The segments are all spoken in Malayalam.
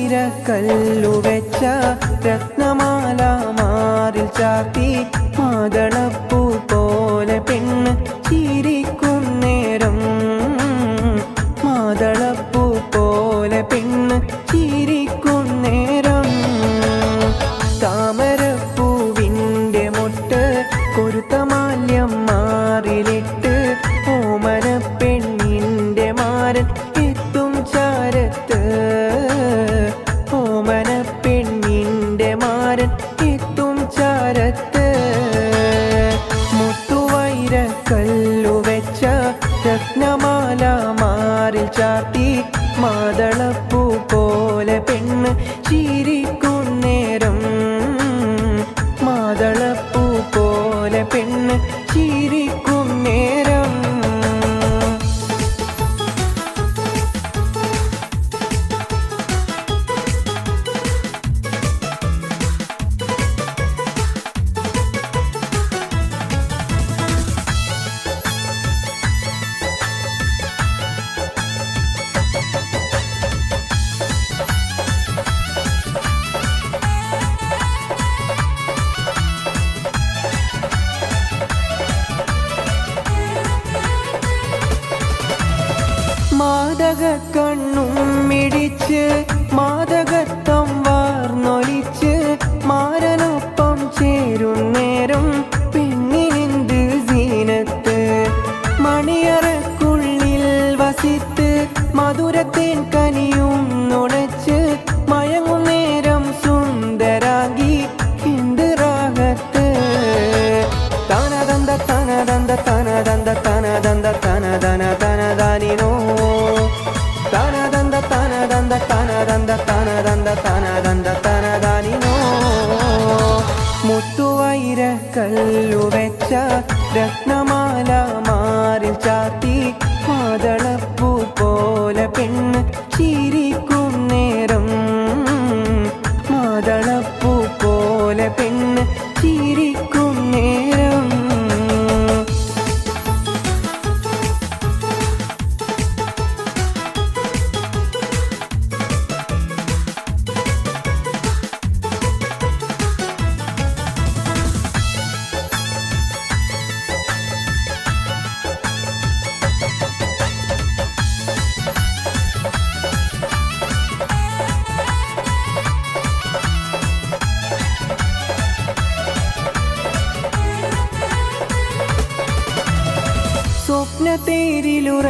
മുത്തുവൈരക്കല്ലു വെച്ച രത്നമാല മാറിൽ ചാർത്തി മാതളപ്പൂ പോലെ പെണ്ണ് ചിരിക്കും നേരം മാതളപ്പൂ പോലെ പെണ്ണ് ചിരിക്കും നേരം താമരപ്പൂവിൻ്റെ മൊട്ട് കൊരുത്ത മാല്യം മാറിലിട്ട് ഓമന പെണ്ണിൻ്റെ മാരൻ എത്തും ചാരത്ത് ഓമന പെണ്ണിൻ്റെ മാരൻ എത്തും ചാരത്ത് മുത്തുവൈരക്കല്ലു വെച്ച രത്നമാല മാറിൽ ചാർത്തി മാതളപ്പൂ പോലെ പെണ്ണ് ചിരിക്കും നേരം മാതളപ്പൂ പോലെ പെണ്ണ് ചിരിക്കും നേരം മാദക കണ്ണും മിടിച്ച് മാദകത്വം വാർന്നൊലിച്ച് മാരനൊപ്പം ചേരുന്നേരം പെണ്ണിനെന്ത് സീനത്ത് മണിയറക്കുള്ളിൽ വസിത്ത് മധുരത്തേൻ കനിയും നുണച്ച് മയങ്ങുന്നേരം സുന്ദരാഗി എന്ത് റാഹത്ത് തനദന്ത തനദന്ത തനദന്ത തനദന്ത തനദന തനദാനിനോ തനദന്ത തനദന്ത തനദന്ത തനദന്ത തനദന്ത തനദാനിനോ മുത്തുവൈരക്കല്ലു വെച്ച രത്നമാല മാറിൽ ചാർത്തി മാതളപ്പൂ പോലെ പെണ്ണ് ചിരിക്കും നേരം മാതളപ്പൂ പോലെ പെണ്ണ് ചിരിക്കും നേരം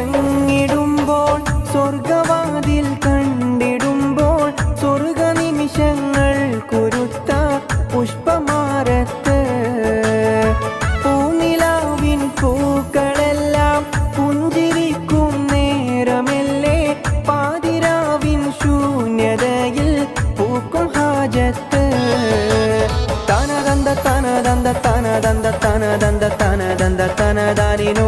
സ്വപ്നത്തേരിലുറങ്ങിടുമ്പോൾ സ്വർഗവാതിൽ കണ്ടിടുമ്പോൾ സ്വർഗ നിമിഷങ്ങൾ കുരുത്ത പുഷ്പമാരത്ത് പൂനിലാവിൻ പൂക്കളെല്ലാം പുഞ്ചിരിക്കും നേരമല്ലേ പാതിരാവിൻ ശൂന്യതയിൽ പൂക്കും ഹാജത്ത് തനദന്ത തനദന്ത തനദന്ത തനദന്ത തനദന്ത തനദാനിനോ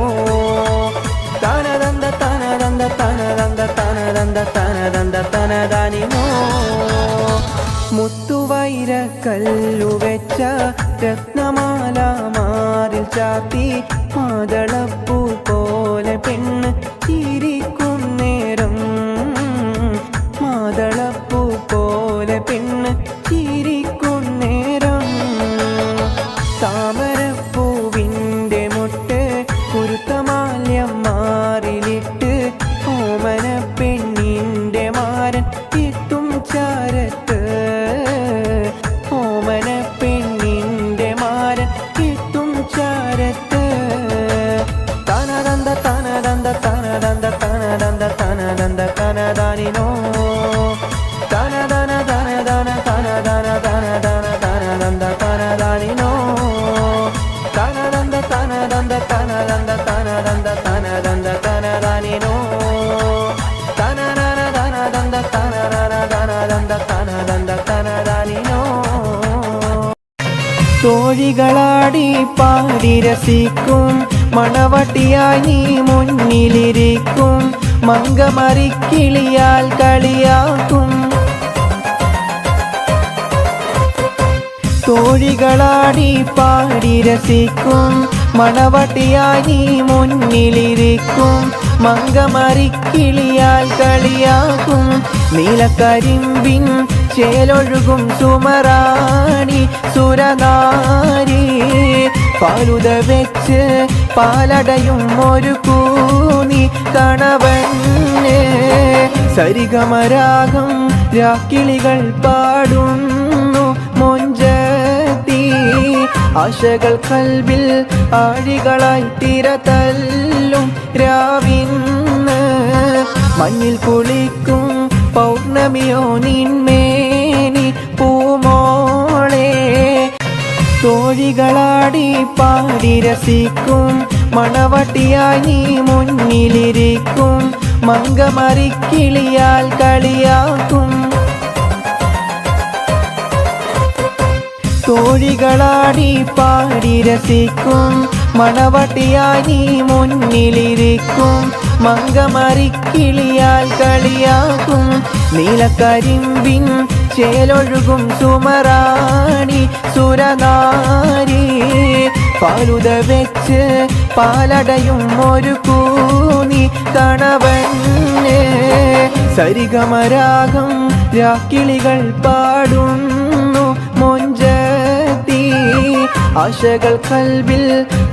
തനദന്ത തനദന്ത തനദന്ത തനദന്ത തനദന്ത തനദാനിനോ മുത്തുവൈരക്കല്ലു വെച്ച രത്നമാല മാറിൽ ചാർത്തി മാതളപ്പൂ പോലെ പെണ്ണ് ചിരിക്കും നേരം മാതളപ്പൂ പോലെ പെണ്ണ് ചിരിക്കും നേരം താമരപ്പൂവിൻ്റെ മൊട്ട് കുരുത്ത മാല്യം മാറിലിട്ട് ഓമന പെണ്ണിൻ്റെ മാരൻ എത്തും ചാരത്ത് ഓമന പെണ്ണിൻ്റെ മാരൻ എത്തും ചാരത്ത് തനദന്ത തനദന്ത തനദന്ത തനദന്ത തനദന്ത തനദാനിനോ തനദന തനദന തനദന തനദന തനദന്ത തനദാനിനോ തനദന്ത തനദന്ത തനദന്ത തനദന്ത തനദന്ത തനദാനിനോ തനനന തനദന്ത തനനന തനദന്ത തനദന്ത തനദാനിനോ തോഴികളാടി പാടി രസിക്കും മണവട്ടിയായി നീ മുന്നിലിരിക്കും മങ്കമറിക്കിളിയാൽ കളിയാക്കും തോഴികളാടി പാടി രസിക്കും മണവട്ടിയായി നീ മുന്നിലിരിക്കും മങ്കമറിക്കിളിയാൽ കളിയാക്കും നീലക്കരിമ്പിൻ ചേലൊഴുകും സുമറാണി സുരനാരി പാലുത വെച്ച് പാലടയും ഒരു കൂനി കണവന് സരിഗമരാഗം രാക്കിളികൾ പാടുന്നു മൊഞ്ചത്തി ആശകൾ കൽവിൽ ആഴികളായി തിരതല്ലും രാവിന്ന് മഞ്ഞിൽ കുളിക്കും പൗർണമിയോ നിന്മേനി പൂമോളെ തോഴികളാടി പാടി രസിക്കും മണവട്ടിയായി നീ മുന്നിലിരിക്കും മങ്കമറിക്കിളിയാൽ കളിയാക്കും തോഴികളാടി പാടി രസിക്കും മണവട്ടിയായി നീ മുന്നിലിരിക്കും മങ്കമറിക്കിളിയാൽ കളിയാക്കും നീലക്കരിമ്പിൻ ചേലൊഴുകും സുമറാണി സുരനാരി പാലുത വെച്ച് പാലടയും ഒരു കൂനി കണവന് സരിഗമരാഗം രാക്കിളികൾ പാടുന്നു മൊഞ്ചത്തി ആശകൾ കൽവിൽ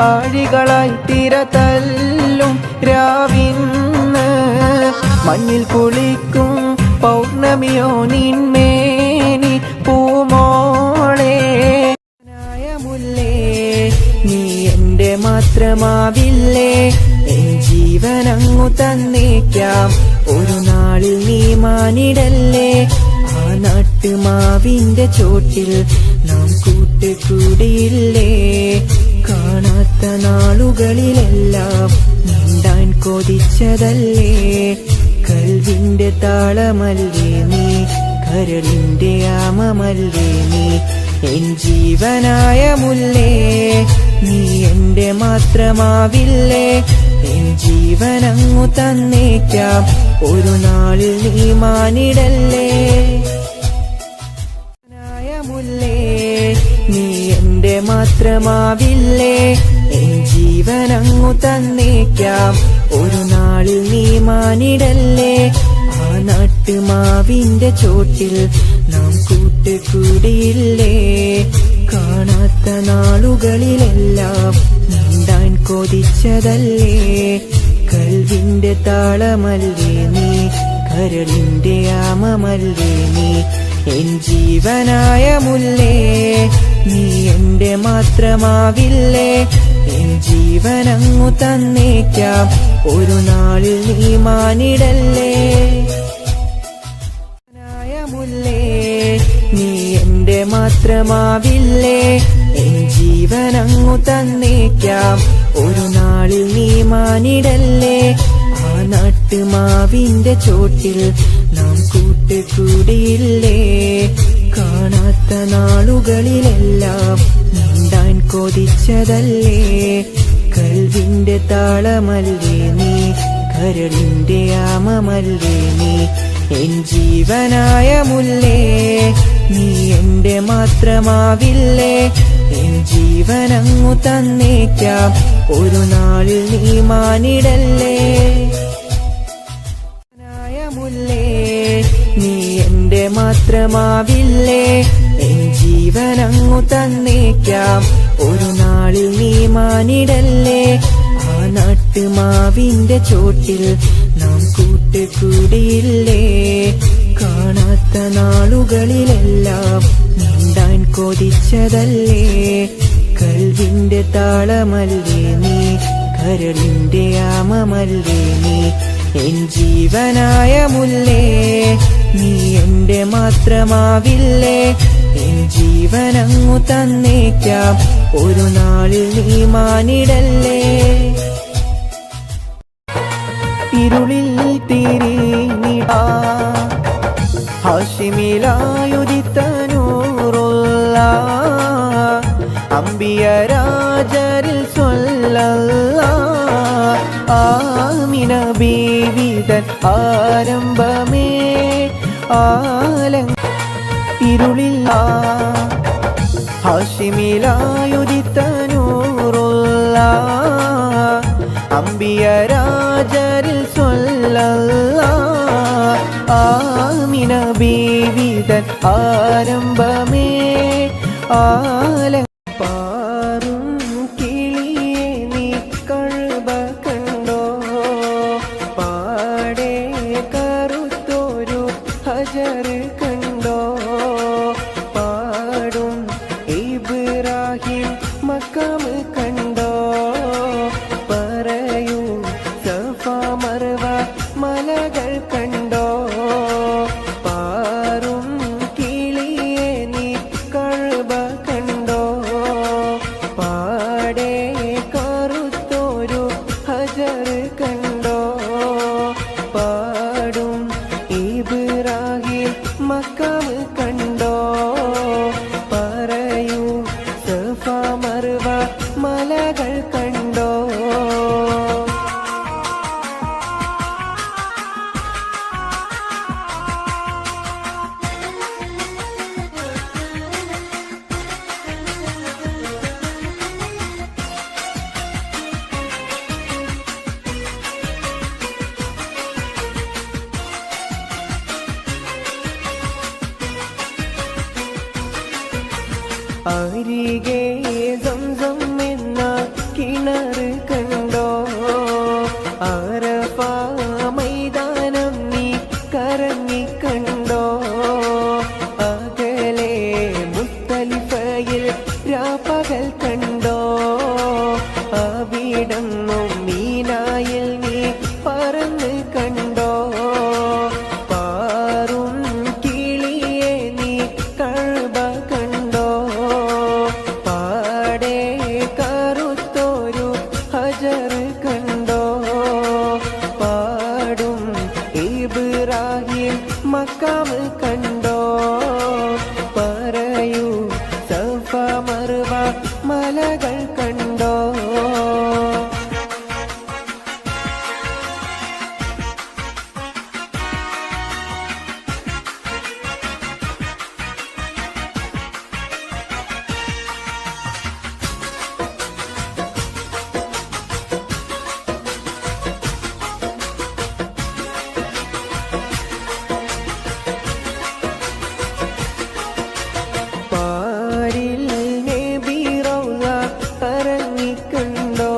ആഴികളായി തിരതല്ലും രാവിന്ന് മഞ്ഞിൽ കുളിക്കും പൗർണമിയോ നിന്മേനി പൂമോളെ മുല്ലേ നീ എൻ്റെ മാത്രമാവില്ലേ എൻ ജീവനങ്ങു തന്നേക്കാം ഒരു നാളിൽ നീ മാനിടല്ലേ ആ നാട്ടുമാവിന്റെ ചോട്ടിൽ നാം കൂട്ടുകൂടിയില്ലേ കാണാത്ത നാളുകളിലെല്ലാം നീണ്ടാൻ കൊതിച്ചതല്ലേ കൽവിന്റെ താളമല്ലേ നീ കരളിന്റെ ആമമല്ലേ നീ എൻ ജീവനായ മുല്ലേ നീ എൻ്റെ മാത്രമാവില്ലേ എൻ ജീവനങ്ങു തന്നേക്കാം ഒരു നാളിൽ നീ മാനിടല്ലേ മുല്ലേ നീ എൻ്റെ മാത്രമാവില്ലേ എൻ ജീവനങ്ങു തന്നേക്കാം ഒരു നാളിൽ നീ മാനിടല്ലേ ആ നാട്ടുമാവിന്റെ ചോട്ടിൽ നാം കൂട്ടുകൂടിയില്ലേ കാണാത്ത നാളുകളിലെല്ലാം നീണ്ടാൻ കൊതിച്ചതല്ലേ കൽവിന്റെ താളമല്ലേ നീ കരളിന്റെ ആമമല്ലേ നീ എൻ ജീവനായ മുല്ലേ നീ എൻ്റെ മാത്രമാവില്ലേ എൻ ജീവനങ്ങു തന്നേക്കാം ഒരു നാളിൽ നീ മാനിടല്ലേ മുല്ലേ നീ എൻ്റെ മാത്രമാവില്ലേ എൻ ജീവനങ്ങു തന്നേക്കാം ഒരു നാളിൽ നീ മാനിടല്ലേ ആ നാട്ടുമാവിന്റെ ചോട്ടിൽ നാം കൂട്ടുകൂടിയില്ലേ കാണാത്ത നാളുകളിലെല്ലാം നീണ്ടാൻ കൊതിച്ചതല്ലേ കൽവിന്റെ താളമല്ലേ നീ കരളിന്റെ ആമമല്ലേ നീ എൻ ജീവനായ മുല്ലേ നീ എൻ്റെ മാത്രമാവില്ലേ എൻ ജീവനങ്ങു തന്നേക്കാം ഒരു നാളിൽ നീ മാനിടല്ലേ മുല്ലേ നീ എൻ്റെ മാത്രമാവില്ലേ എൻ ജീവനങ്ങു തന്നേക്കാം ഒരു നാളിൽ നീ മാനിടല്ലേ ആ നാട്ടുമാവിന്റെ ചോട്ടിൽ നാം കൂട്ടുകൂടിയില്ലേ കാണാത്ത നാളുകളിലെല്ലാം നീണ്ടാൻ കൊതിച്ചതല്ലേ കൽവിന്റെ താളമല്ലേ നീ കരളിന്റെ ആമമല്ലേ നീ എൻ ജീവനായ മുല്ലേ നീ എൻ്റെ മാത്രമാവില്ലേ എൻ ജീവനങ്ങു തന്നേക്കാം ഒരു നാളിൽ നീ മാനിടല്ലേ ഇരുളിൽ തിരിഞ്ഞിടാ ഹാഷിമിലായുദിത്ത നൂറുള്ള അംബിയ രാജരിൽ ആമിന ബീവിതൻ ആരംഭമേ ആലം ഇരുളില്ല ഹാഷിമിലായുദിത്ത നൂറുള്ള അംബിയ രാജരിൽ ആമിന ബീവി തൻ ആരംഭമേ പാറും കിളിയെ നീ കഴുബ കണ്ടോ പാടെ കറുത്തൊരു ഹജർ കണ്ടോ പാടും ഇബ്രാഹിം മക്കാം കണ്ടോ പറയൂ സഫ മർവ മലകൾ കണ്ടോ പാറും കിളിയെ നീ കഴുബ കണ്ടോ പാടെ കറുത്തൊരു ഹജർ കണ്ടോ പാടും ഇബ്രാഹിം മക്കാം കണ്ടോ പറയൂ സഫ മർവ മലകൾ കണ്ടോ അരികെ സംസം എന്ന കിണർ കണ്ടോ അറഫ മൈതാനം നീ കറങ്ങി കണ്ടോ അകലെ മുസ്തലിഫയിൽ രാപ്പകൽ കണ്ടോ അവിടന്നും മീനായിൽ നീ പറന്ന് കണ്ടോ പാറും കിളിയെ നീ കഴുബ കണ്ടോ പാടെ കറുത്തൊരു ഹജർ കണ്ടോ പാടും ഇബ്രാഹിം മക്കാം കണ്ടോ പറയൂ സഫ മർവ മലകൾ കണ്ടോ പാരിൽ നബി റൗള ഇറങ്ങിക്കണ്ടോ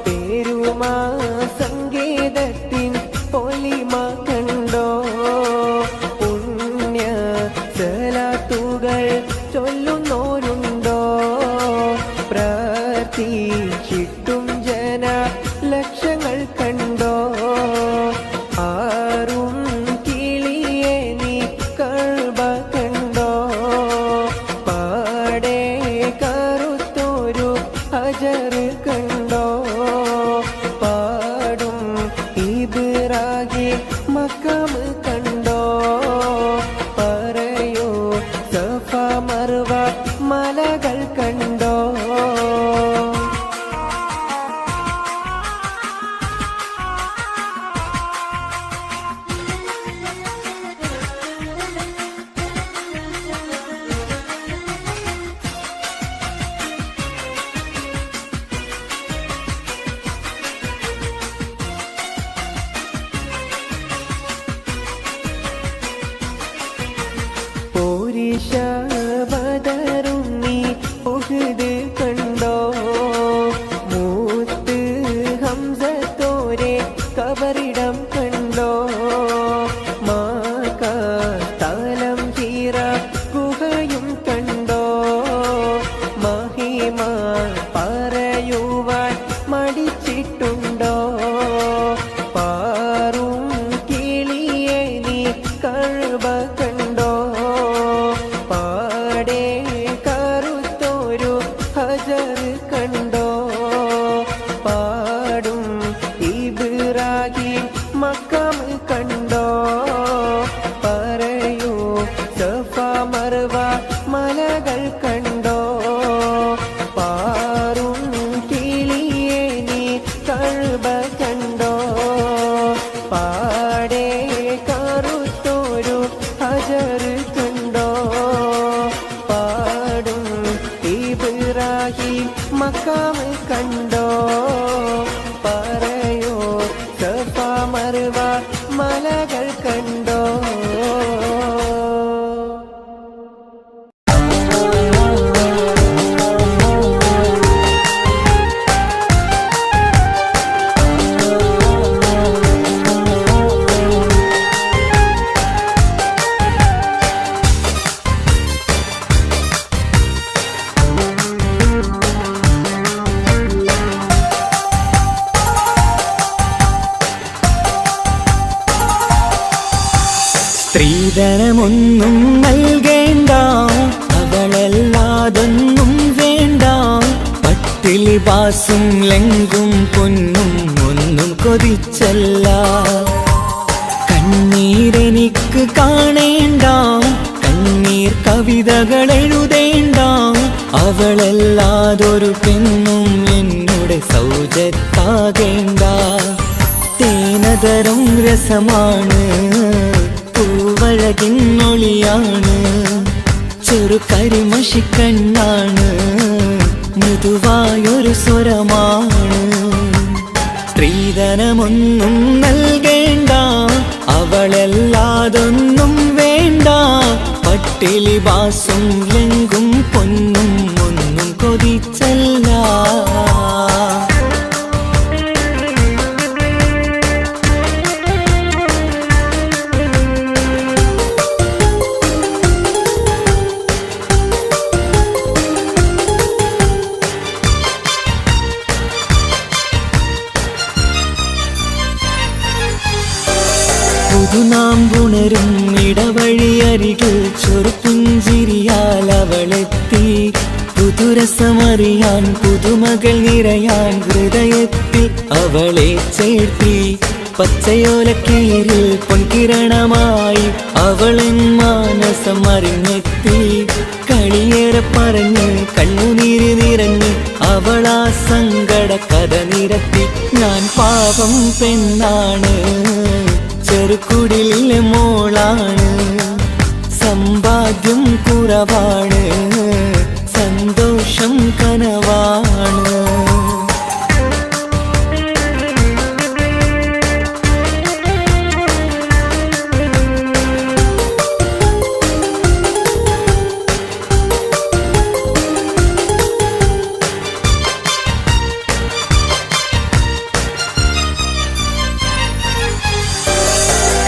പേരുമാ സംഗീതത്തിൻ പൊലിമ കണ്ടോ പുണ്യ സലാത്തുകൾ ചൊല്ലുന്നോരുണ്ടോ പ്രാർത്ഥിച്ചിട്ടും ജന ലക്ഷങ്ങൾ കണ്ടോ ആറും കിളിയെ നീ കഴുബ കണ്ടോ പാടെ കറുത്തൊരു ഹജർ കണ്ടോ പാടും ഇബ്രാഹിം മക്കാം കണ്ടോ പറയൂ സഫ മർവ മലകൾ കണ്ടോ പോരിഷ ബദറും നീ ഉഹ്ദ് കണ്ടോ മൂത്ത് ഹംസത്തോരെ കബറിടം കണ്ടോ മാകാലം ഹീറ ഗുഹയും കണ്ടോ മഹിമ പറയുവാൻ മടിച്ചിട്ടുണ്ടോ പാറും കിളിയെ നീ കഴുബ കണ്ടോ പാടെ കറുത്തൊരു ഹജർ കണ്ടോ പാടും ഇബ്രാഹിം മക്കാം കണ്ടോ പറയൂ സഫ മർവ മലകൾ കണ്ടോ പാറും കിളിയെ നീ കഴുബ കണ്ടോ പാടെ കറുത്തൊരു ഹജർ കണ്ടോ പാടും ഇബ്രാഹിം മക്കാം കണ്ടോ പറയോ സഫ മർവ മല അവർ കണ്ടോ. സ്ത്രീധനമൊന്നും നൽകേണ്ട, അവളല്ലാതൊന്നും വേണ്ട, പട്ടിലി ബാസും ലങ്കും പൊന്നും ഒന്നും കൊതിച്ചല്ല. കണ്ണീരെനിക്ക് കാണേണ്ട, കണ്ണീർ കവിതകൾ എഴുതേണ്ട, അവളല്ലാതൊരു പെണ്ണും എന്നോട് സൗജത്താകേണ്ട. തേനതരം രസമാണ്, പൂവഴകിന്നൊളിയാണ്, ചെറു കരിമഷിക്കണ്ണാണ്, മൃദുവായൊരു സ്വരമാണ്. സ്ത്രീധനമൊന്നും നൽകേണ്ട, അവളല്ലാതൊന്നും വേണ്ട, പട്ടിലി ബാസും ലങ്കും പൊന്നും ഒന്നും കൊതിച്ചല്ല. പുതുനാം പുണരും ഇടവഴിയരികിൽ ചെറുപുഞ്ചിരിയാൽ അവളെത്തി. പുതുരസമറിയാൻ പുതുമകൾ നിറയാൻ ഹൃദയത്തിൽ അവളെ ചേർത്തി. പച്ചയോലക്കീരിൽ പൊൻകിരണമായി അവളെൻ മാനസം അറിഞ്ഞെത്തി. കളിയേറെ പറഞ്ഞ് കണ്ണുനീര് നിറഞ്ഞ് അവളാ സങ്കട കഥ നിരത്തി. ഞാൻ പാപം പെണ്ണാണ്, ചെറുകുടിലെ മോളാണ്, സമ്പാദ്യം കുറവാണ്, സന്തോഷം കനവാണ്.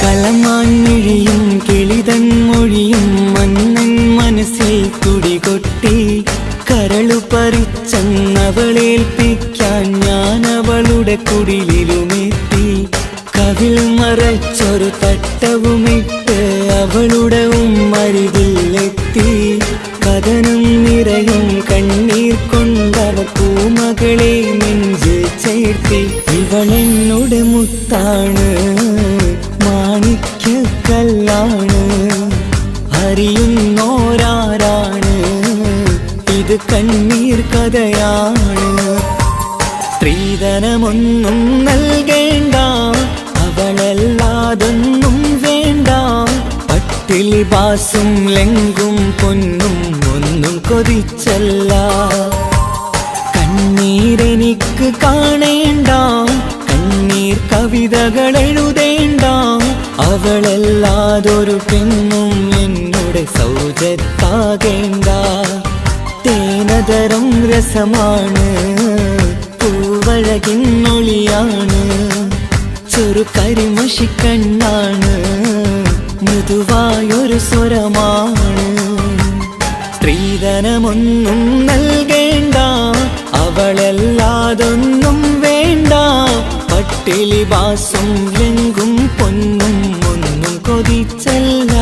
കളമാൻമിഴിയും കിളിതൻ മൊഴിയും മന്നൻ മനസ്സിൽ തുടികൊട്ടി. കരളു പറിച്ചവളേൽപ്പിക്കാൻ ഞാൻ അവളുടെ കുടിലിലുമെത്തി. കവിൾ മറച്ചൊരു തട്ടവുമിട്ട് അവളുടെ ഉമ്മരികിലെത്തി. കഥനം നിറയും കണ്ണീർ കൊണ്ടവ പൂമകളെ നെഞ്ച് ചേർത്തി. ഇവളെന്നോട് മുത്താണ്, മാണിക്യക്കല്ലാണ്, അറിയുന്നോരാരാണ്, ഇത് കണ്ണീർ കഥയാണ്. സ്ത്രീധനമൊന്നും നൽകേണ്ട, അവളല്ലാതൊന്നും വേണ്ട, പട്ടിലി ബാസും ലങ്കും പൊന്നും ഒന്നും കൊതിച്ചല്ല. കണ്ണീരെനിക്ക് കാണേണ്ട, കണ്ണീർ കവിതകൾ എഴുതേണ്ട, അവളല്ലാതൊരു പെണ്ണും എന്നോട് സൗജത്താകേണ്ട. തേനതരം രസമാണ്, പൂവഴകിന്നൊളിയാണ്, ചെറു കരിമഷിക്കണ്ണാണ്, മൃദുവായൊരു സ്വരമാണ്. സ്ത്രീധനമൊന്നും നൽകേണ്ട, അവളല്ലാതൊന്നും വേണ്ട, പട്ടിലി ബാസും ലങ്കും പൊന്നും ഒന്നും കൊതിച്ചല്ല.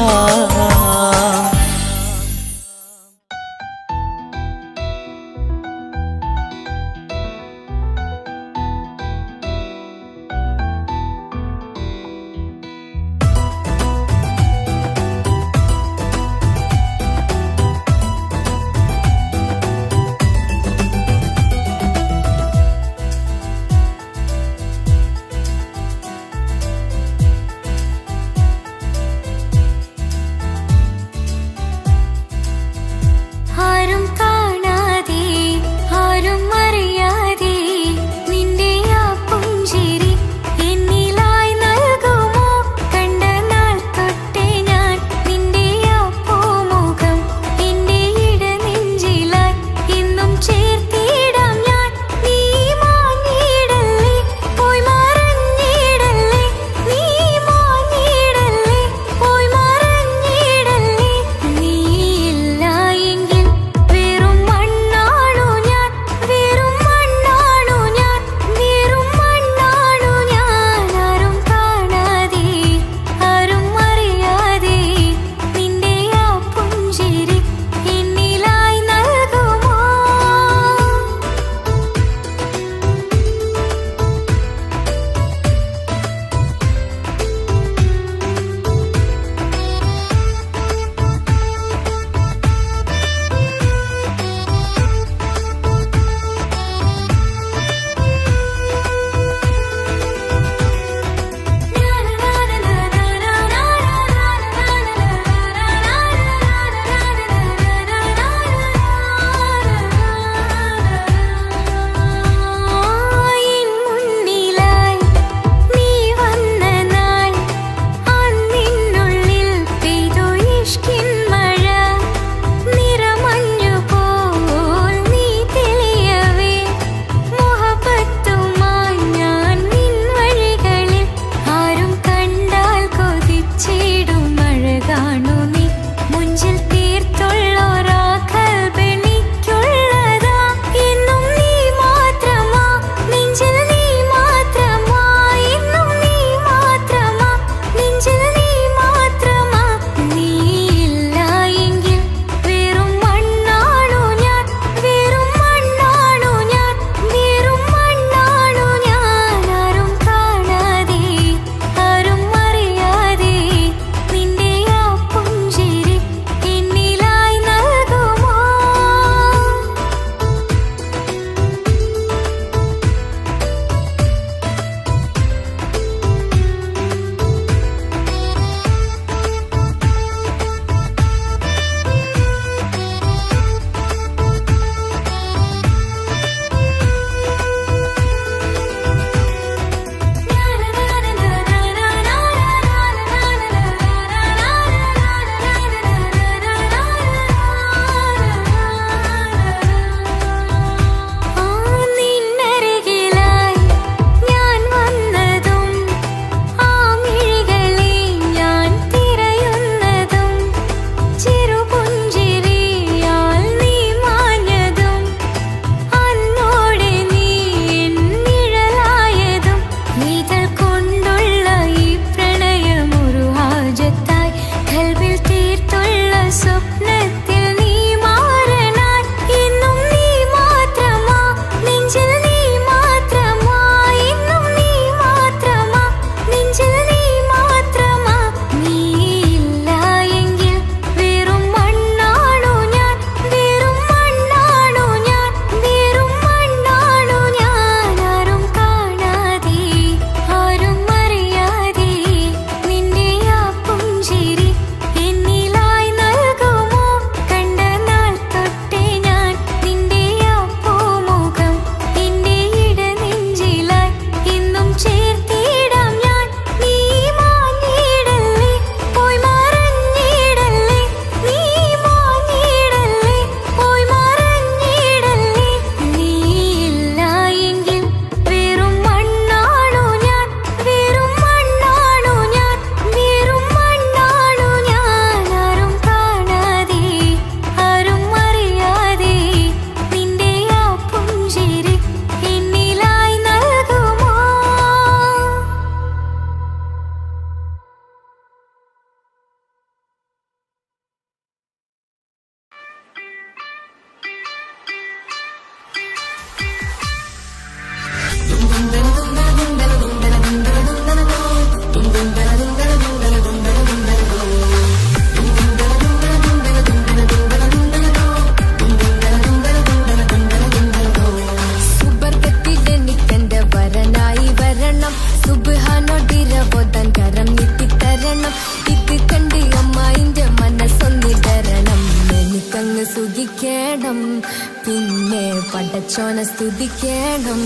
പിന്നെ പടച്ചോനെ സ്തുതിക്കണം.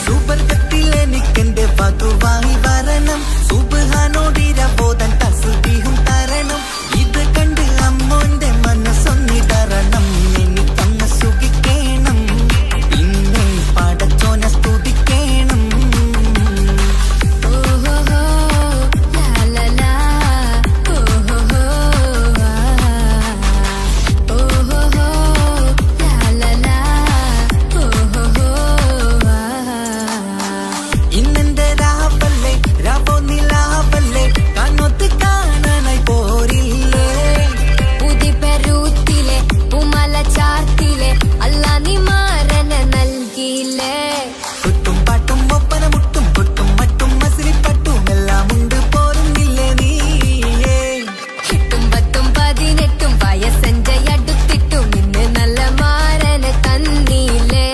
സുബർഗത്തിൽ എനിക്കെന്റെ വധുവായി വരണം, സുബ്ഹാനോടിരബോധൻ തസ്ബീഹും തരണം. ഇത് കണ്ട് അമ്മോന്റെ മനസ്സൊന്നിടറണം, എനിക്കങ്ങ് സുഖിക്കണം, പിന്നെ പടച്ചോനെ സ്തുതിക്കണം. ഓഹോ ലാ ലാ ലാ ഓഹോ ഓഹോ ലാ ലാ ലാ ഓഹോ. ഇന്നെന്റെ രാവല്ലേ രാവോ നിലാവല്ലേ, കണ്ണൊത്ത് കാണാനായി പോരില്ലേ. പുതിപ്പെരൂത്തിലെ പൂമല ചാർത്തിലെ അല്ലാ നീ മാരനെ നൽകിയില്ലേ. കുട്ടും പാട്ടും ഒപ്പന മുട്ടും പൊട്ടും മട്ടും മസിലിപ്പട്ടും എല്ലാം ഉണ്ട് പോരുന്നില്ലേ നീയേ. 8 10 18 വയസ്സെന്റെ അടുത്തിട്ടും ഇന്ന് നല്ല മാരനെ തന്നില്ലേ.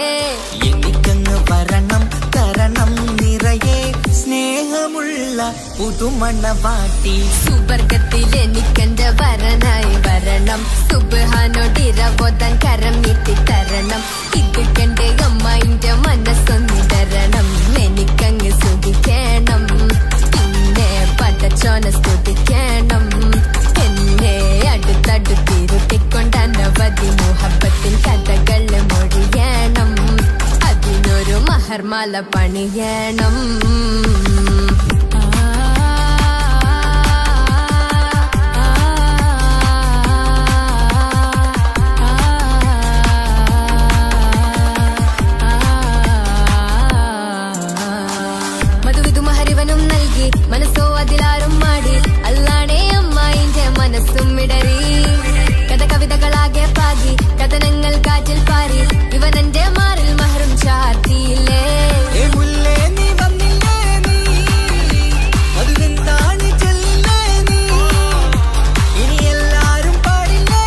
എനിക്കങ്ങ് വരണം തരണം നിറയെ സ്നേഹമുള്ള പുതുമണവാട്ടി. സുബർഗത്തിൽ എനിക്കെന്റെ വരനായി വരണം, സുബ്ഹാനോടിരബോധൻ കരം നീട്ടി തരണം. ഇത് കണ്ട് അമ്മന്റെ മനസ്സൊന്നിടരണം, എനിക്കങ്ങ് സുഖിക്കണം, പിന്നെ പടച്ചോനെ സ്തുതിക്കണം. എന്നെ അടുത്തടുത്തിരുത്തിക്കൊണ്ട് അനവധി മുഹബത്തിൻ കഥകൾ മൊഴിയണം, അതിനൊരു മഹർമാല പണിയണം. മധുവിധു മഹരിവനും നൽകി മനസ്സോ അതിലാരും മാടി, അല്ലാണേ അമ്മായിന്റെ മനസ്സും ഇടറി. കഥ കവിതകളാകെ പാകി കഥനങ്ങൾ കാറ്റിൽ പാറി, ഇവനെന്റെ മാറിൽ മഹറും ചാർത്തിയില്ലേ. ഏ മുല്ലേ നീ വന്നില്ലേ നീ, അതിനെന്താണ് ചെല്ലേ നീ, ഇനി എല്ലാരും പാടില്ലേ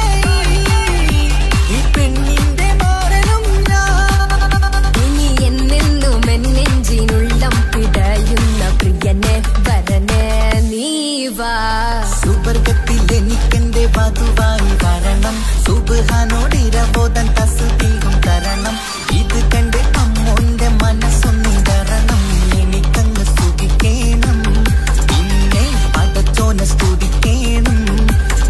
ഈ പെണ്ണിന്റെ മാറനും ഞാൻ. ഇനി എന്നെന്നും എന്നെഞ്ചിനുള്ളം പിടയുന്ന പ്രിയനെ വരനെ നീ വാ. സുബർഗത്തിൽ എനിക്കെന്റെ വധുവായി വരണം, സുബ്ഹാനോടിരബോധൻ തസ്ബീഹും തരണം. ഇത് കണ്ട് അമ്മോന്റെ മനസ്സൊന്നിടറണം, എനിക്കങ്ങ് സുഖിക്കണം, പിന്നെ പടച്ചോനെ സ്തുതിക്കണം.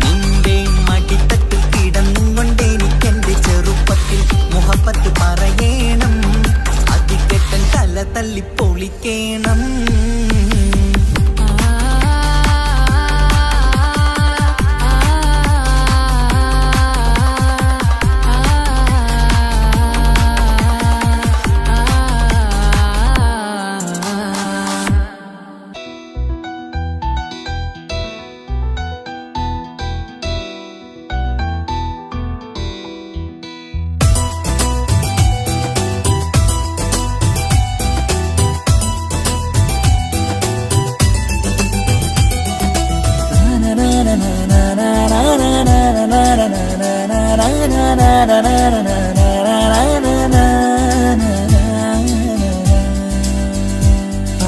നിന്റെ മടിത്തട്ടിൽ കിടന്നും കൊണ്ട് എനിക്കെന്റെ ചെറുപ്പത്തിൽ മുഹബത്ത് പറയണം, അതികെട്ടൻ തല തല്ലി പൊളിക്കണം.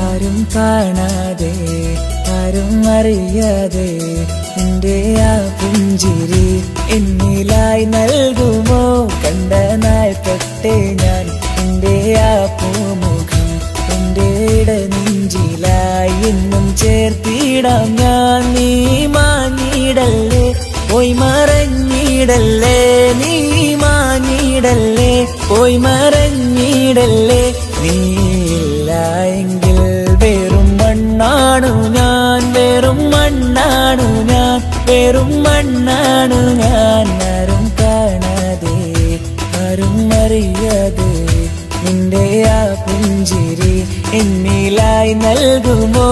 ആരും കാണാതെ ആരും അറിയാതെ നിന്റെ ആ പുഞ്ചിരി എന്നിലായി നൽകുമോ. കണ്ട നാൾ തൊട്ടേ ഞാൻ നിന്റെ ആ പൂമുഖം എന്റെ ഇടനെഞ്ചിലായി എന്നും ചേർത്തിടാം ഞാൻ. നീ മാഞ്ഞിടല്ലേ പോയി മറഞ്ഞിടല്ലേ, നീ മാഞ്ഞിടല്ലേ പോയി മറഞ്ഞിടല്ലേ. നീയില്ല എങ്കിൽ വെറും മണ്ണാണു ഞാൻ, വെറും മണ്ണാണു ഞാൻ, വെറും മണ്ണാണു ഞാൻ. ആരും കാണാതെ ആരും അറിയാതെ നിന്റെ ആ പുഞ്ചിരി എന്നിലായി നൽകുമോ.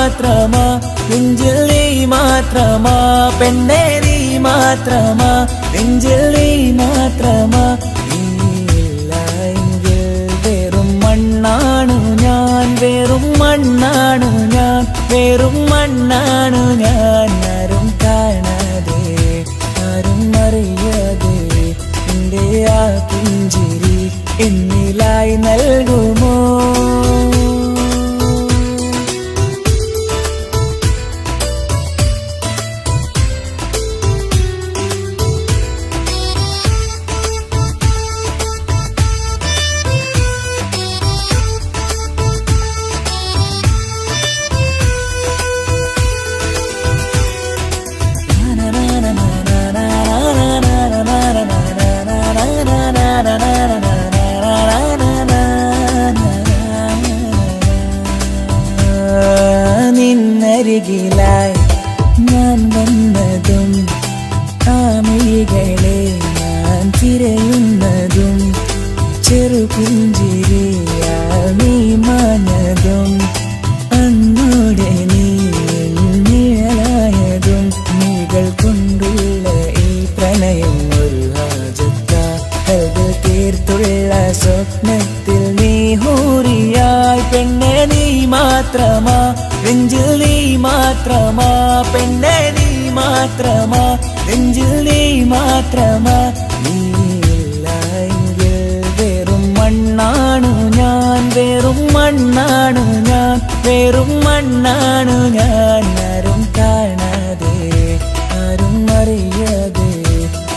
മാത്രമാ നെഞ്ചിൽ നീ മാത്രമാ പെണ്ണേ നീ മാത്രമാ നെഞ്ചിൽ നീ മാത്രമാ നീയില്ല എങ്കിൽ വെറും മണ്ണാണു ഞാൻ വെറും മണ്ണാണു ഞാൻ വെറും മണ്ണാണു ഞാൻ ആരും കാണാതെ ആരും അറിയാതെ എന്റെ ആ പുഞ്ചിരി എന്നിലായി നൽകുമോ നിന്നരികിലായി ഞാൻ വന്നതും ആമികളെ ഞാൻ തിരയുന്നതും ചെറുപുഞ്ചിരിയാൽ നീ മാഞ്ഞതും അന്നോടെ നീ നിഴലായതും നീകൾ കൊണ്ടുള്ള ഈ പ്രണയം ഒരു ഹാജത്ത കൽബിൽ തീർത്തുള്ള സ്വപ്നത്തിൽ നീ ഹൂറിയായി പെണ്ണെ നീ മാത്രമാ നെഞ്ചിൽ നീ മാത്രമാ പെണ്ണെ നീ മാത്രമാ നെഞ്ചിൽ നീ മാത്രമാ നീയില്ല എങ്കിൽ വെറും മണ്ണാണു ഞാൻ വെറും മണ്ണാണു ഞാൻ വെറും മണ്ണാണു ഞാൻ ആരും കാണാതെ ആരും അറിയാതെ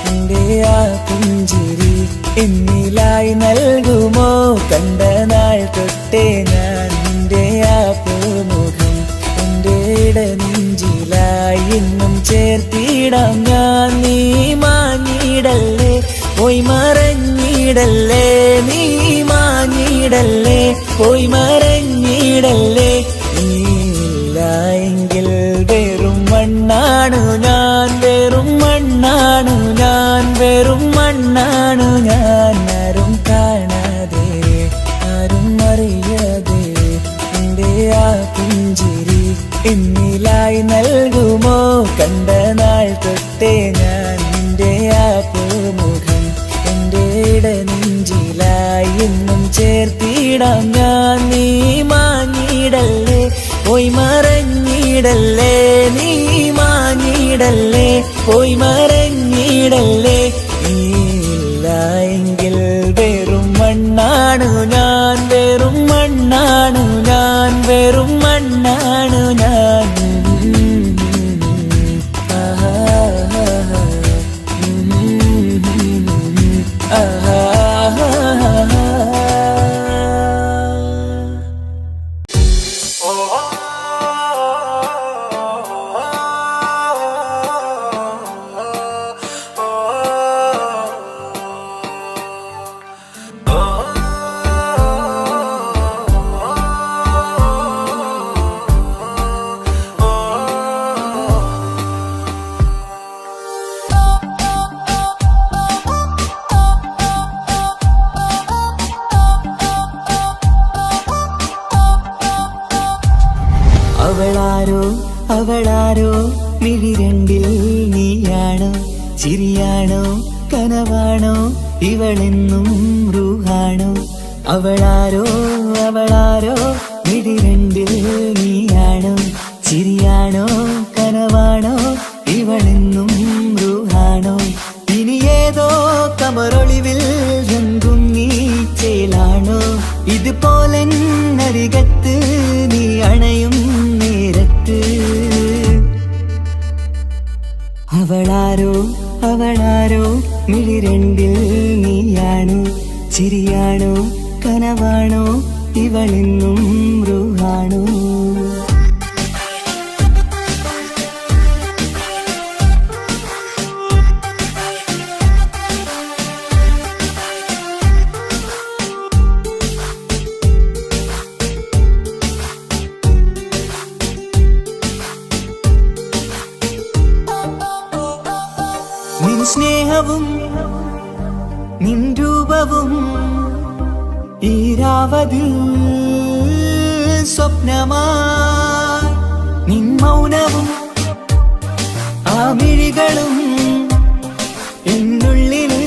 എന്റെ ആ പുഞ്ചിരി എന്നിലായി നൽകുമോ കണ്ട നാൾ തൊട്ടേ ഞാൻ നിന്റെ ആ പൂമുഖം എന്റെ നെഞ്ചിലായി എന്നും ചേർത്തിടാം ഞാൻ നീ മാഞ്ഞിടല്ലേ പോയി മറഞ്ഞിടല്ലേ നീ മാഞ്ഞിടല്ലേ പോയി മറഞ്ഞിടല്ലേ നീയില്ല എങ്കിൽ വെറും മണ്ണാണു ഞാൻ വെറും മണ്ണാണു ഞാൻ വെറും മണ്ണാണു ഞാൻ ആരും കാണാതെ ആരും അറിയാതെ എന്റെ ആ പുഞ്ചിരി എന്നിലായി നൽകുമോ കണ്ട നാൾ തൊട്ടേ ഞാൻ നിന്റെ ആ പൂമുഖം എന്റെ നെഞ്ചിലായി എന്നും ചേർത്തിടാം ഞാൻ നീ മാഞ്ഞിടല്ലേ പോയി മറഞ്ഞിടല്ലേ നീ മാഞ്ഞിടല്ലേ പോയി മറഞ്ഞിടല്ലേ നീയില്ല എങ്കിൽ വെറും മണ്ണാണു ഞാൻ വെറും മണ്ണാണു ഞാൻ വെറും മണ്ണാണു ഞാൻ അവളാരോ അവളാരോ മിഴിരണ്ടിൽ നീയാണോ ചിരിയാണോ കനവാണോ ഇവളെന്നും റൂഹാണോ അവളാരോ അവളാരോ മിഴിരണ്ടിൽ നീയാണോ ചിരിയാണോ കനവാണോ ഇവളെന്നും റൂഹാണോ ഇനി ഏതോ കമറൊളിവിൽ രംഗും നീ ചേലാണോ ഇതുപോലെ നരികത്ത് നീ അണയും നേരത്ത് അവളാരോ അവളാരോ മിഴിരണ്ടിൽ നീയാണോ ചിരിയാണോ കനവാണോ ഇവളെന്നും റൂഹാണോ നിൻ സ്നേഹവും നിൻ രൂപവും ഈരാവതിൽ സ്വപ്നമായി മിഴികളും എന്നുള്ളില്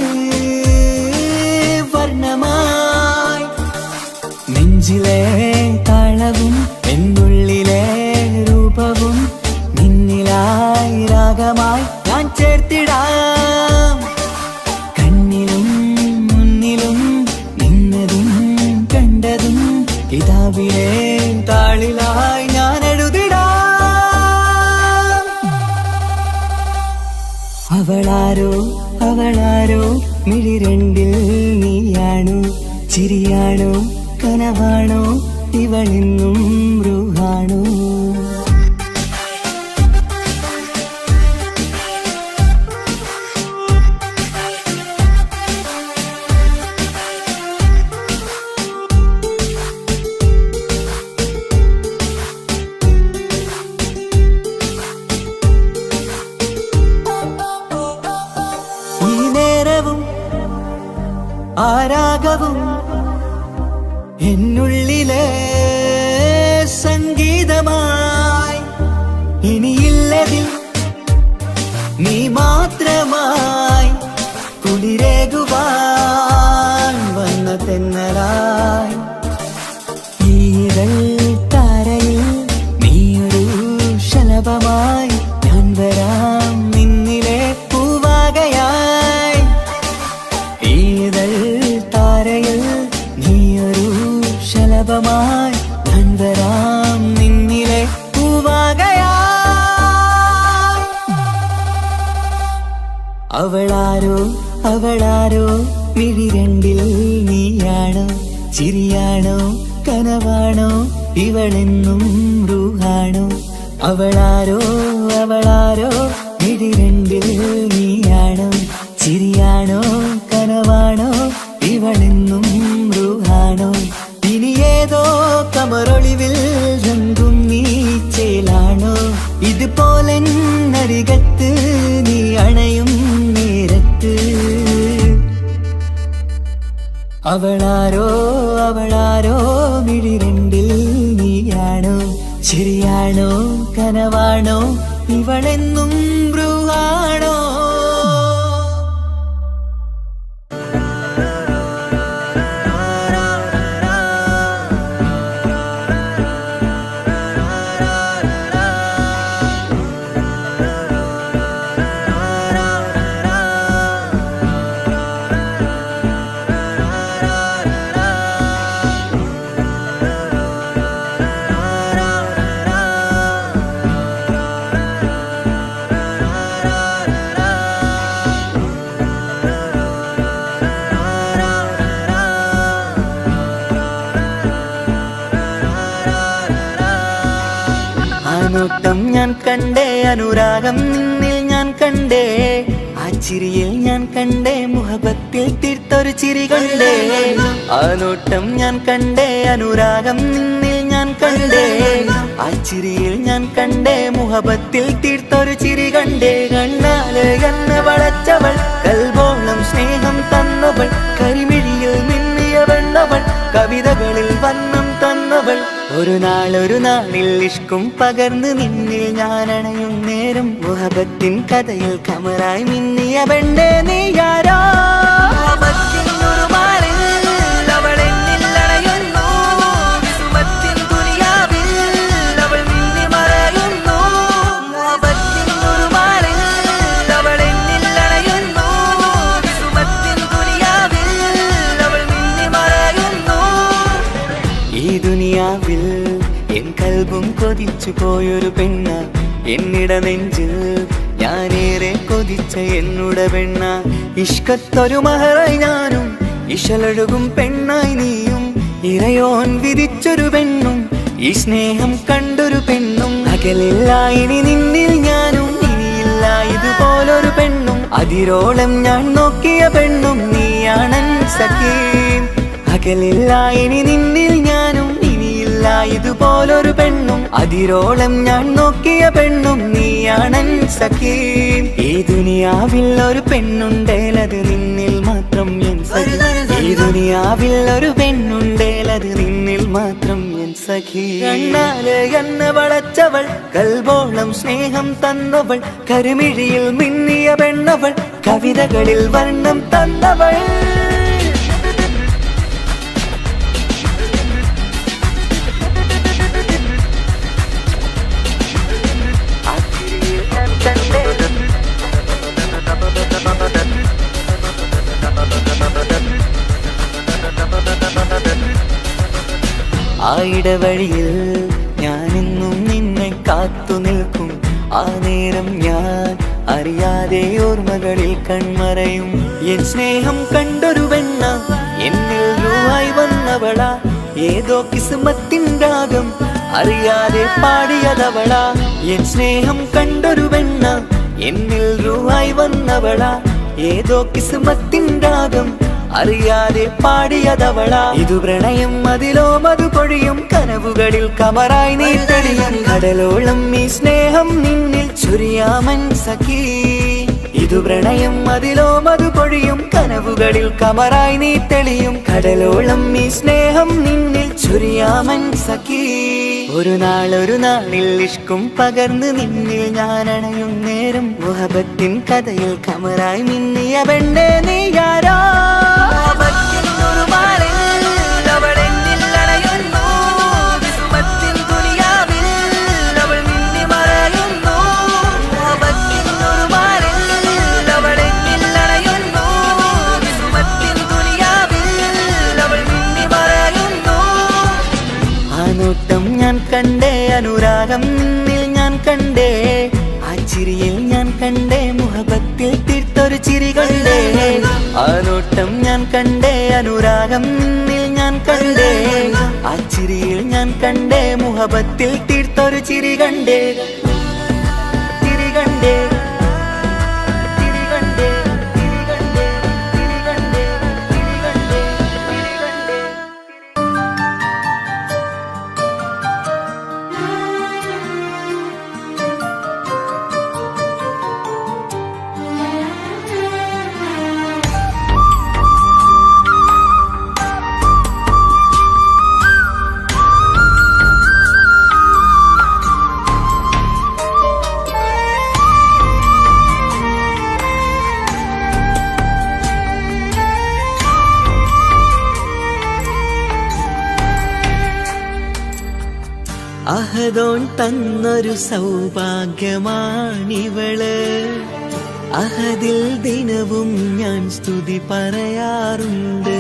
വർണ്ണമായി നെഞ്ചിലെ താളവും എന്നുള്ളിലെ രൂപവും നിന്നിലായി രാഗമായി ഞാൻ ചേർത്തിടാം കണ്ണിലും മുന്നിലും നിന്നതും കണ്ടതും കിതാബിലെ താളിലായി ഞാൻ എഴുതിടാം അവളാരോ അവളാരോ മിഴി രണ്ടിൽ നീയാണോ ചിരിയാണോ കനവാണോ ഇവളിന്നും റൂഹാണോ ഈ നേരവും ആരാഗവും എന്നുള്ളിലെ സംഗീതമായി ഇനിയില്ലതിൽ നീ മാത്രമായി കുളിരേകുവാൻ വന്ന തെന്നലായി ഈതൾ താരയിൽ നീയൊരു ശലഭമായി ഞാൻ വരാം നിന്നിലെ പൂവാകയായി ഈതൾ താരയിൽ നീയൊരു ശലഭമായി ഞാൻ വരാം നിന്നിലെ പൂവാകയായി അവളാരോ അവളാരോ മിഴി രണ്ടിൽ നീയാണോ ചിരിയാണോ കനവാണോ ഇവളെന്നും റൂഹാണോ അവളാരോ അവളാരോ മിഴി രണ്ടിൽ നീയാണോ ചിരിയാണോ കനവാണോ ഇവളെന്നും റൂഹാണോ ഇനി ഏതോ കമറൊളിവിൽ രംഗും നീ ചേലാണോ ഇതുപോലെ നരികത്ത് നീ അണയും നേരത്ത് അവളാരോ അവളാരോ മിഴി രണ്ടിൽ നീയാണോ ചിരിയാണോ കനവാണോ ഇവളെന്നും ബ്രൂഹാണോ നോട്ടം ഞാൻ കണ്ടേ അനുരാഗം നിന്നിൽ ഞാൻ കണ്ടേ ആ ചിരിയിൽ ഞാൻ കണ്ടേ മുഹബത്തിൽ തീർത്തൊരു ചിരി കണ്ടേ ആ നോട്ടം ഞാൻ കണ്ടേ അനുരാഗം നിന്നിൽ ഞാൻ കണ്ടേ ആ ചിരിയിൽ ഞാൻ കണ്ടേ മുഹബത്തിൽ തീർത്തൊരു ചിരി കണ്ടേ കണ്ണാല് എന്നെ വളച്ചവൾ കൽബോളം സ്നേഹം തന്നവൾ കരിമിഴിയിൽ മിന്നിയ വെണ്ണവൾ കവിതകളിൽ വന്നം തന്നവൾ ഒരു നാളിൽ ഇഷ്കും പകർന്ന് നിന്നിൽ ഞാൻ അണയും നേരം മുഹബത്തിൻ കഥയിൽ കമറായി മിന്നിയ പെണ്ണേ നീയാരോ ഈ ദുനിയാവിൽ എൻ കൽബും കൊതിച്ചു പോയൊരു പെണ്ണ എന്നിട നെഞ്ചിൽ ഞാനേറെ കൊതിച്ച എന്നുടെ പെണ്ണ ഇഷ്കത്തൊരു മഹറായി ഞാനും ഇശലൊഴുകും പെണ്ണായി നീയും ഇറയോൻ വിധിച്ചൊരു പെണ്ണും ഈ സ്നേഹം കണ്ടൊരു പെണ്ണും അകലില്ല ഇനി നിന്നിൽ ഞാനും ഇനിയില്ല ഇതുപോലൊരു പെണ്ണും അതിരോളം ഞാൻ നോക്കിയ പെണ്ണും നീയാണൻ സഖീം അകലില്ല ഇനി നിന്നിൽ ഞാനും ഇനിയില്ല ഇതുപോലൊരു പെണ്ണും അതിരോളം ഞാൻ നോക്കിയ പെണ്ണും നീയാണൻ സഖീം ഈ ദുനിയാവിൽ ഒരു പെണ്ണുണ്ടേലത് നിന്നിൽ മാത്രം എൻ സഖി ഈ ദുനിയാവിൽ ഒരു പെണ്ണുണ്ടേലത് നിന്നിൽ മാത്രം എൻ സഖി. കണ്ണാലെ എന്നെ വളച്ചവൾ, കൽബോളം സ്നേഹം തന്നവൾ, കരുമിഴിയിൽ മിന്നിയ പെണ്ണവൾ, കവിതകളിൽ വർണ്ണം തന്നവൾ. ആ ഇടവഴിയിൽ ഞാനെന്നും നിന്നെ കാത്തു നിൽക്കും. ആ നേരം ഞാൻ അറിയാതെ ഓർമ്മകളിൽ കൺമറയും. എൻ സ്നേഹം കണ്ടൊരു പെണ്ണ എന്നിൽ രൂപായി വന്നവളാ, ഏതോ കിസ്മത്തിൻ രാഗം അറിയാതെ പാടിയതവളാ. എൻ സ്നേഹം കണ്ടൊരു പെണ്ണ എന്നിൽ രൂപായി വന്നവളാ, ഏതോ കിസ്മത്തിൻ രാഗം അറിയാതെ പാടിയതവളാ. ഇതു പ്രണയം അതിലോ മധു പൊഴിയും, കനവുകളിൽ കമറായി നീ തെളിയും. കടലോളം ഈ സ്നേഹം നിന്നിൽ ചൊരിയാമൻ സഖി. ഇതു പ്രണയം അതിലോ മധു പൊഴിയും, കനവുകളിൽ കമറായി നീ തെളിയും. കടലോളം ഈ സ്നേഹം നിന്നിൽ ചൊരിയാമൻ സഖി. ഒരു നാളിൽ ഇഷ്കും പകർന്ന് നിന്നിൽ ഞാൻ അണയും നേരം, മുഹബത്തിൻ കഥയിൽ കമറായി മിന്നിയ പെണ്ണേ നീയാരാ. ഞാൻ കണ്ടേ അനുരാഗം നിന്നിൽ ഞാൻ കണ്ടേ, ആ ചിരിയിൽ ഞാൻ കണ്ടേ മുഹബത്തിൽ തീർത്തൊരു ചിരി കണ്ടേ. ആ നോട്ടം ഞാൻ കണ്ടേ അനുരാഗം നിന്നിൽ ഞാൻ കണ്ടേ, ആ ചിരിയിൽ ഞാൻ കണ്ടേ മുഹബത്തിൽ തീർത്തൊരു ചിരി കണ്ടേ. ചിരി കണ്ടേ. അഹദോൻ തന്നൊരു സൗഭാഗ്യമാണിവള്, അഹദിൽ ദിനവും ഞാൻ സ്തുതി പറയാറുണ്ട്.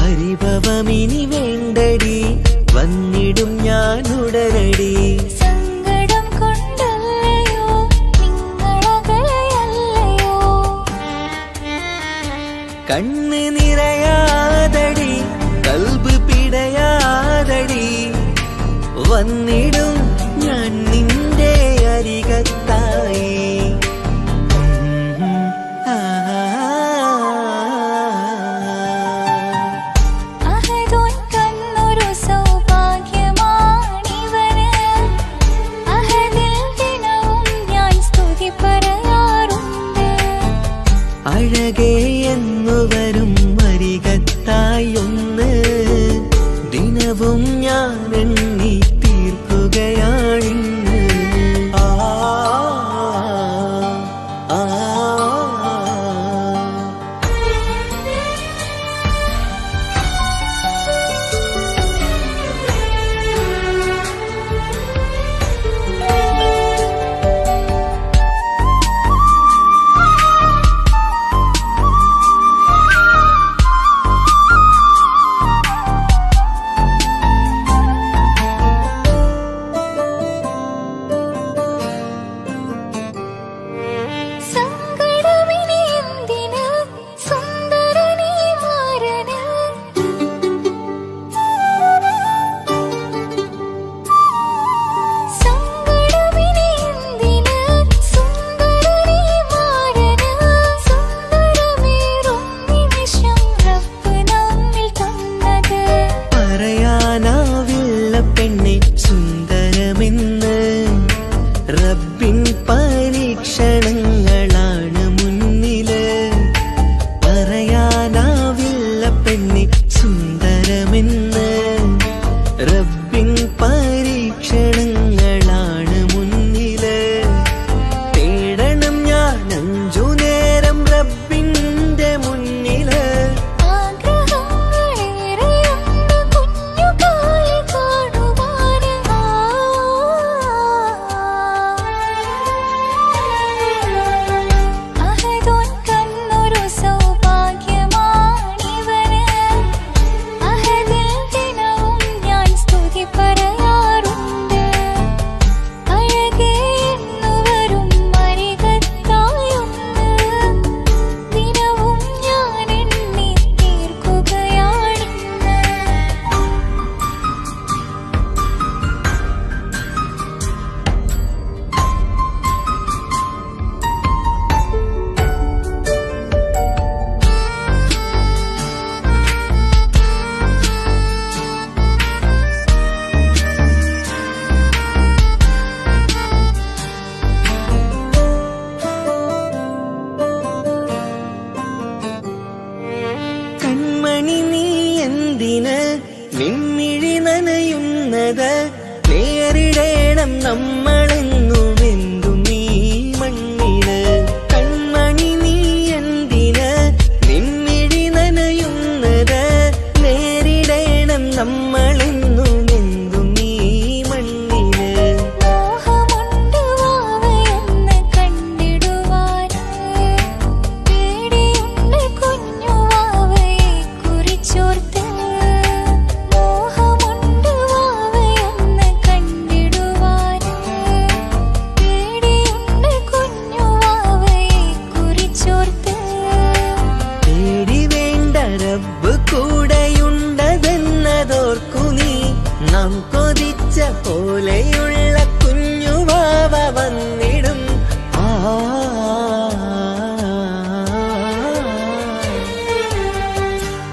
പരിഭവമിനി വേണ്ടടി, വന്നിടും ഞാൻ ഉടനടി. കണ്ണ് നിറയാതടി, കൽബ് പിടയാതടി, വന്നിടും ഞാൻ നിന്റെ അരികത്തായി. അഴകേ എന്നു വരും അരികത്തായി ഒന്ന്, ദിനവും ഞാൻ എണ്ണി തീർക്കുകയാണിന്ന്. ആ ആ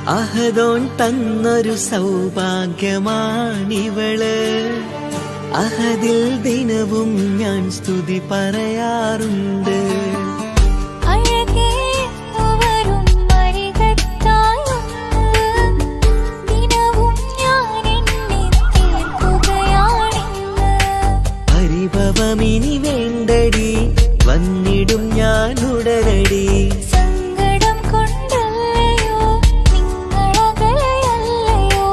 അഹദോൻ തന്നൊരു സൗഭാഗ്യമാണിവള്. അഹദിൽ ദിനവും ഞാൻ സ്തുതി പറയാറുണ്ട്. പരിഭവമിനി വേണ്ടടി, വന്നിടും ഞാൻ ഉടനടി. സങ്കടം കൊണ്ടല്ലയോ നിങ്ങളകലെയല്ലയോ.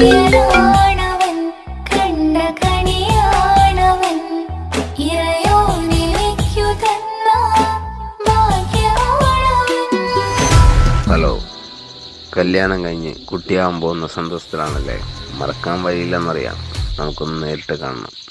പ്രിയനാണവൻ കണ്ട കണിയാണവൻ ഇറയോനിലേക്കു തന്ന ഭാഗ്യവാണവൻ. ഹലോ, കല്യാണം കഴിഞ്ഞ് കുട്ടിയാവാൻ പോകുന്ന സന്തോഷത്തിലാണല്ലേ? മറക്കാൻ വഴിയില്ലെന്നറിയാം. നമുക്കൊന്ന് നേരിട്ട് കാണണം.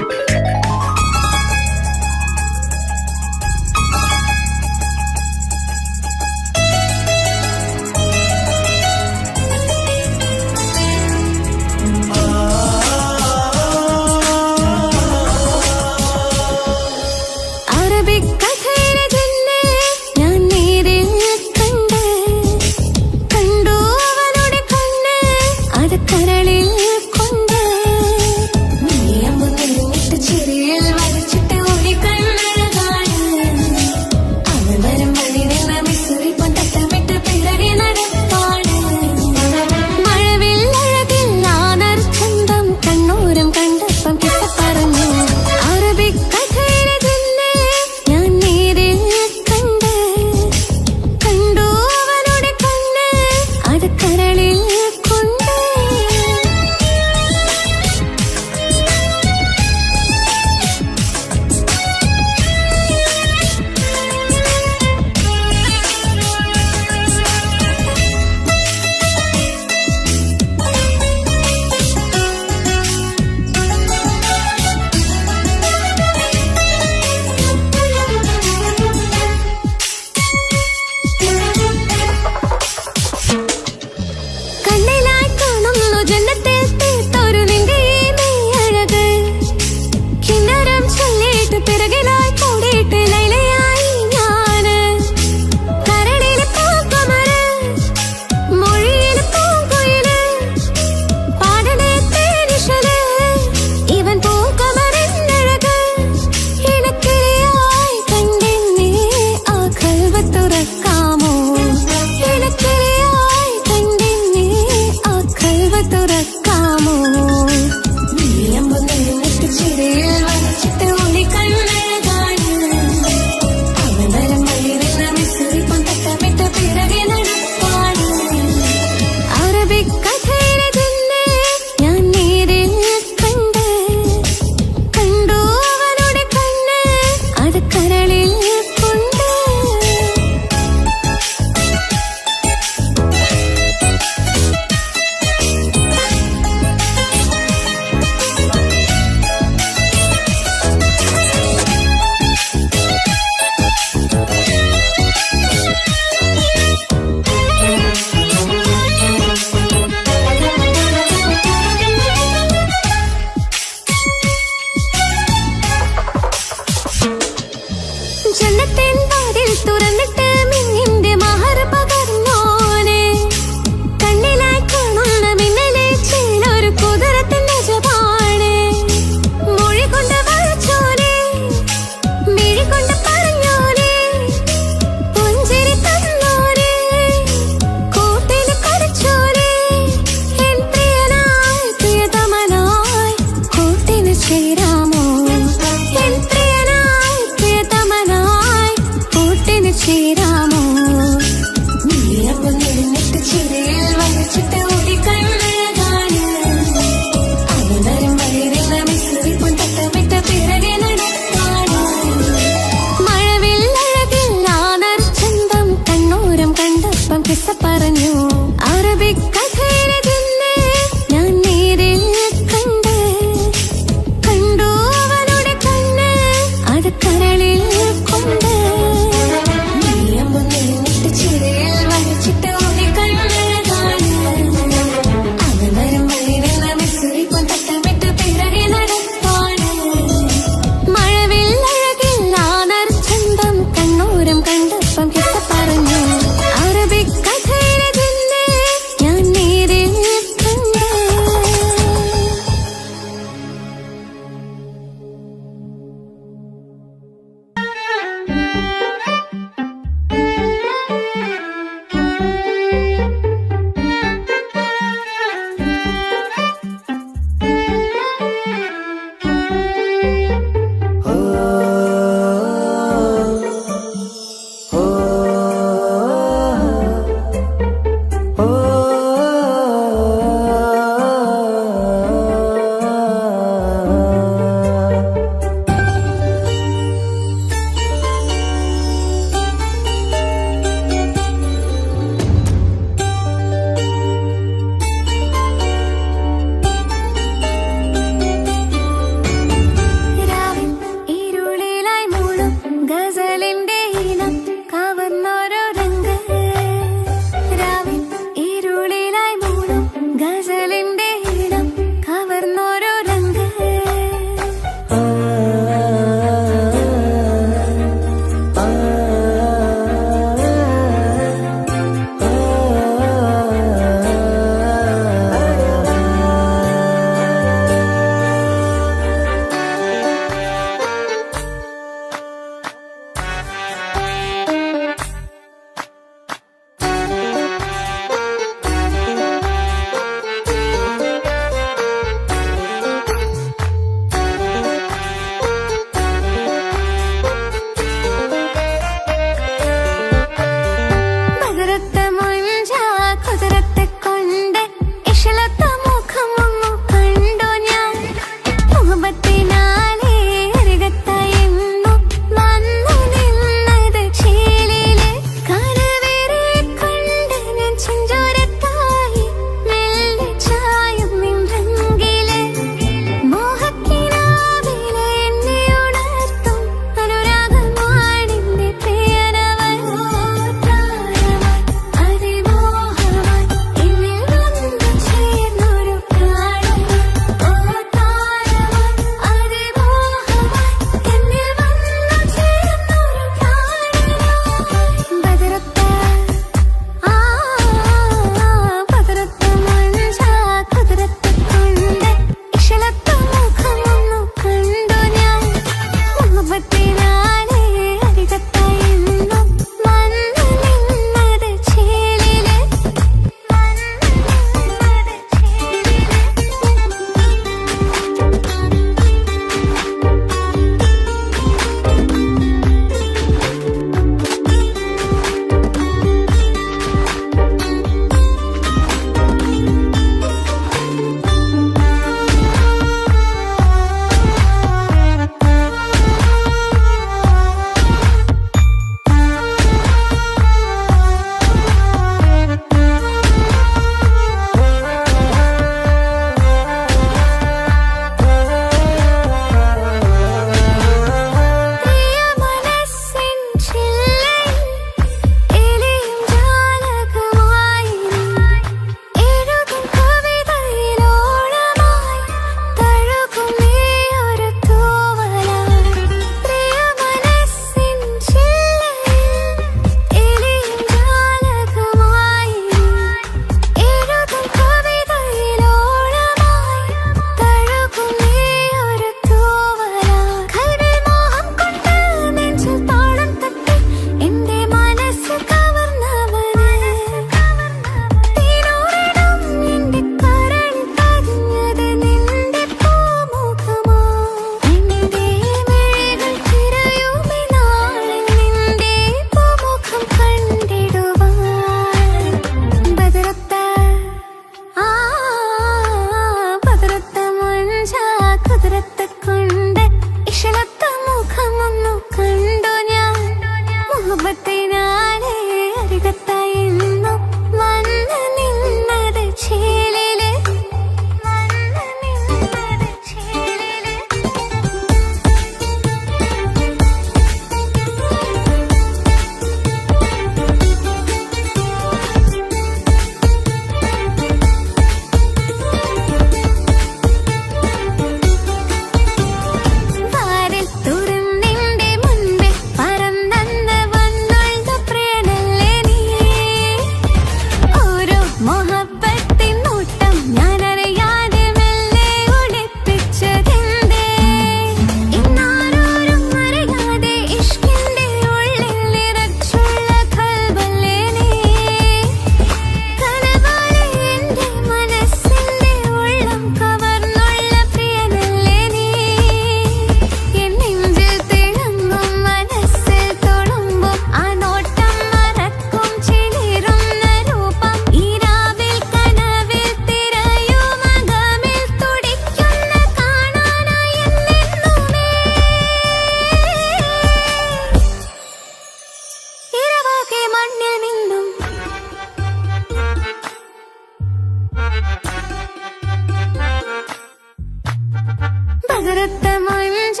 ബദറത്ത മുഞ്ച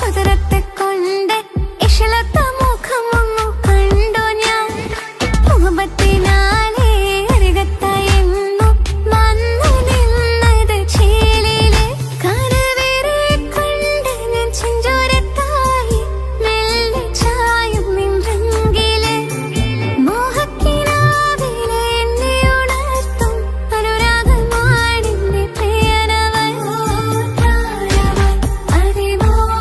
കുതിരത്തെ കൊണ്ട് ഇഷലത്ത മുഖമൊന്നു കണ്ടു ഞാൻ മുഖത്തിനാലേ അരികത്തായെന്നു വന്നു നിന്നത് ചേലിലെ കരവേറെ കൊണ്ട് ഞാൻ ചെഞ്ചോരത്തായി മെല്ലെ ചായും നിன்றെങ്കിലെ മോഹക്കിനാവിലെ എന്നെ ഉണർത്തും അനുരാഗമാടിന്റെ പ്രിയനവൻ അതിമോഹ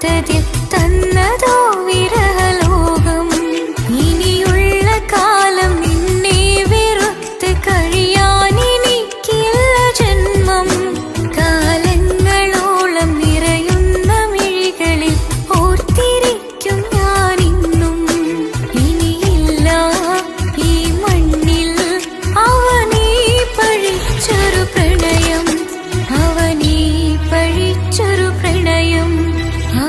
പകുത്തതിൽ തന്നതോ വിരഹലോകം. ഇനിയുള്ള കാലം നിന്നെ വെറുത്ത് കഴിയാനെനിക്കില്ല ജന്മം. കാലങ്ങളോളം നിറയുന്ന മിഴികളിൽ ഓർത്തിരിക്കും ഞാനിന്നും. ഇനിയില്ല ഈ മണ്ണിൽ അവനീ പഴിച്ചൊരു പ്രണയം, അവനീ പഴിച്ചൊരു പ്രണയം.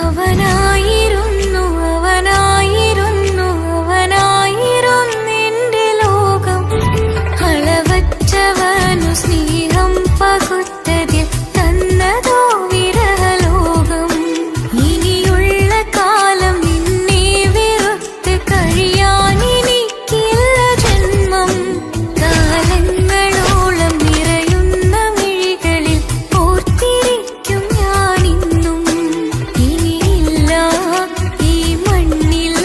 അവനായിരുന്നു അവനായിരുന്നു അവനായിരുന്നെന്റെ ലോകം. അളവറ്റവനു സ്നേഹം പകുത്തതിൽ തന്നതോ വിരഹലോകം. ഇനിയുള്ള കാലം നിന്നെ വെറുത്ത് കഴിയാനെനിക്കില്ല ജന്മം. കാലങ്ങളോളം നിറയുന്ന മിഴികളിൽ ഓർത്തിരിക്കും ഞാനിന്നും. ഇനിയില്ല ഈ മണ്ണിൽ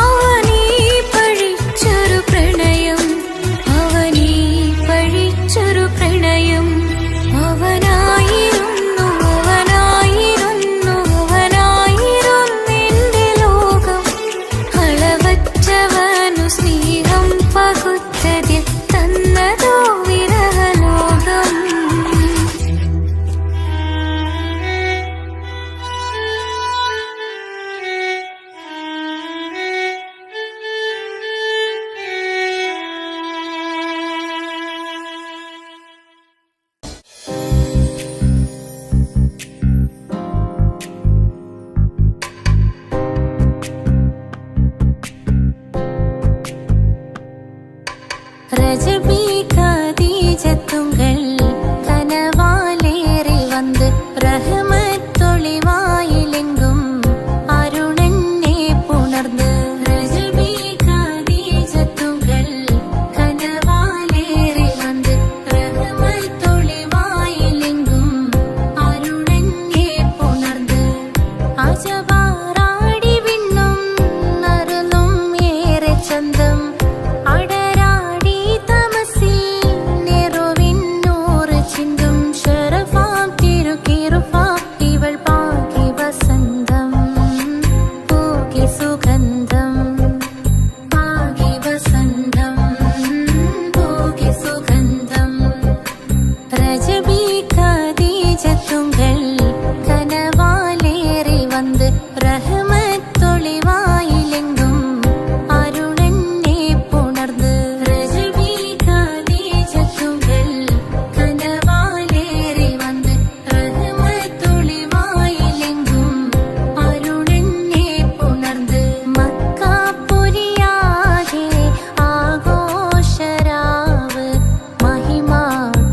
അവനീ പഴിച്ചൊരു പ്രണയം, അവനീ പഴിച്ചൊരു പ്രണയം. അവനായിരുന്നു അവനായിരുന്നു അവനായിരുന്നെന്റെ ലോകം. അളവറ്റവനു സ്നേഹം പകുത്തതിൽ തന്നതോ വിരഹലോകം. ரஜபி கதீஜத்துங்கள் கனவாலேறி வந்து ரஹமத்தொளிவாயிலெங்கும் அருணன்னே புணர்ந்து. ரஜபி கதீஜத்துங்கள் கனவாலேறி வந்து ரஹமத்தொளிவாயிலெங்கும் அருணன்னே புணர்ந்து. അജവാറാടി വിണ്ണും നറുന്നും ഏറെ ചന്തം. അടരാടി തമസിൽ നെറുവിന്നൂറ് ചിന്തും ശരഫാം തിരുക്കിറുഫാ ഇവൾ പാകി വസന്തം. പൂകി സുഗന്ധം പാകി വസന്തം പൂകി സുഗന്ധം. രജബി ഖദീജത്തുങ്കൾ കനവാലേറി വന്ന് റഹ്മത്തൊളിവായിലെങ്കും അരുണന്നെ പുണർന്ന്. രജബി ഖദീജത്തുങ്കൾ കനവാലേറി വന്ന് റഹ്മത്തൊളിവായിലെങ്കും അരുണന്നെ പുണർന്ന്. മക്കാപുരിയാകെ ആഘോഷരാവ് മഹിമാ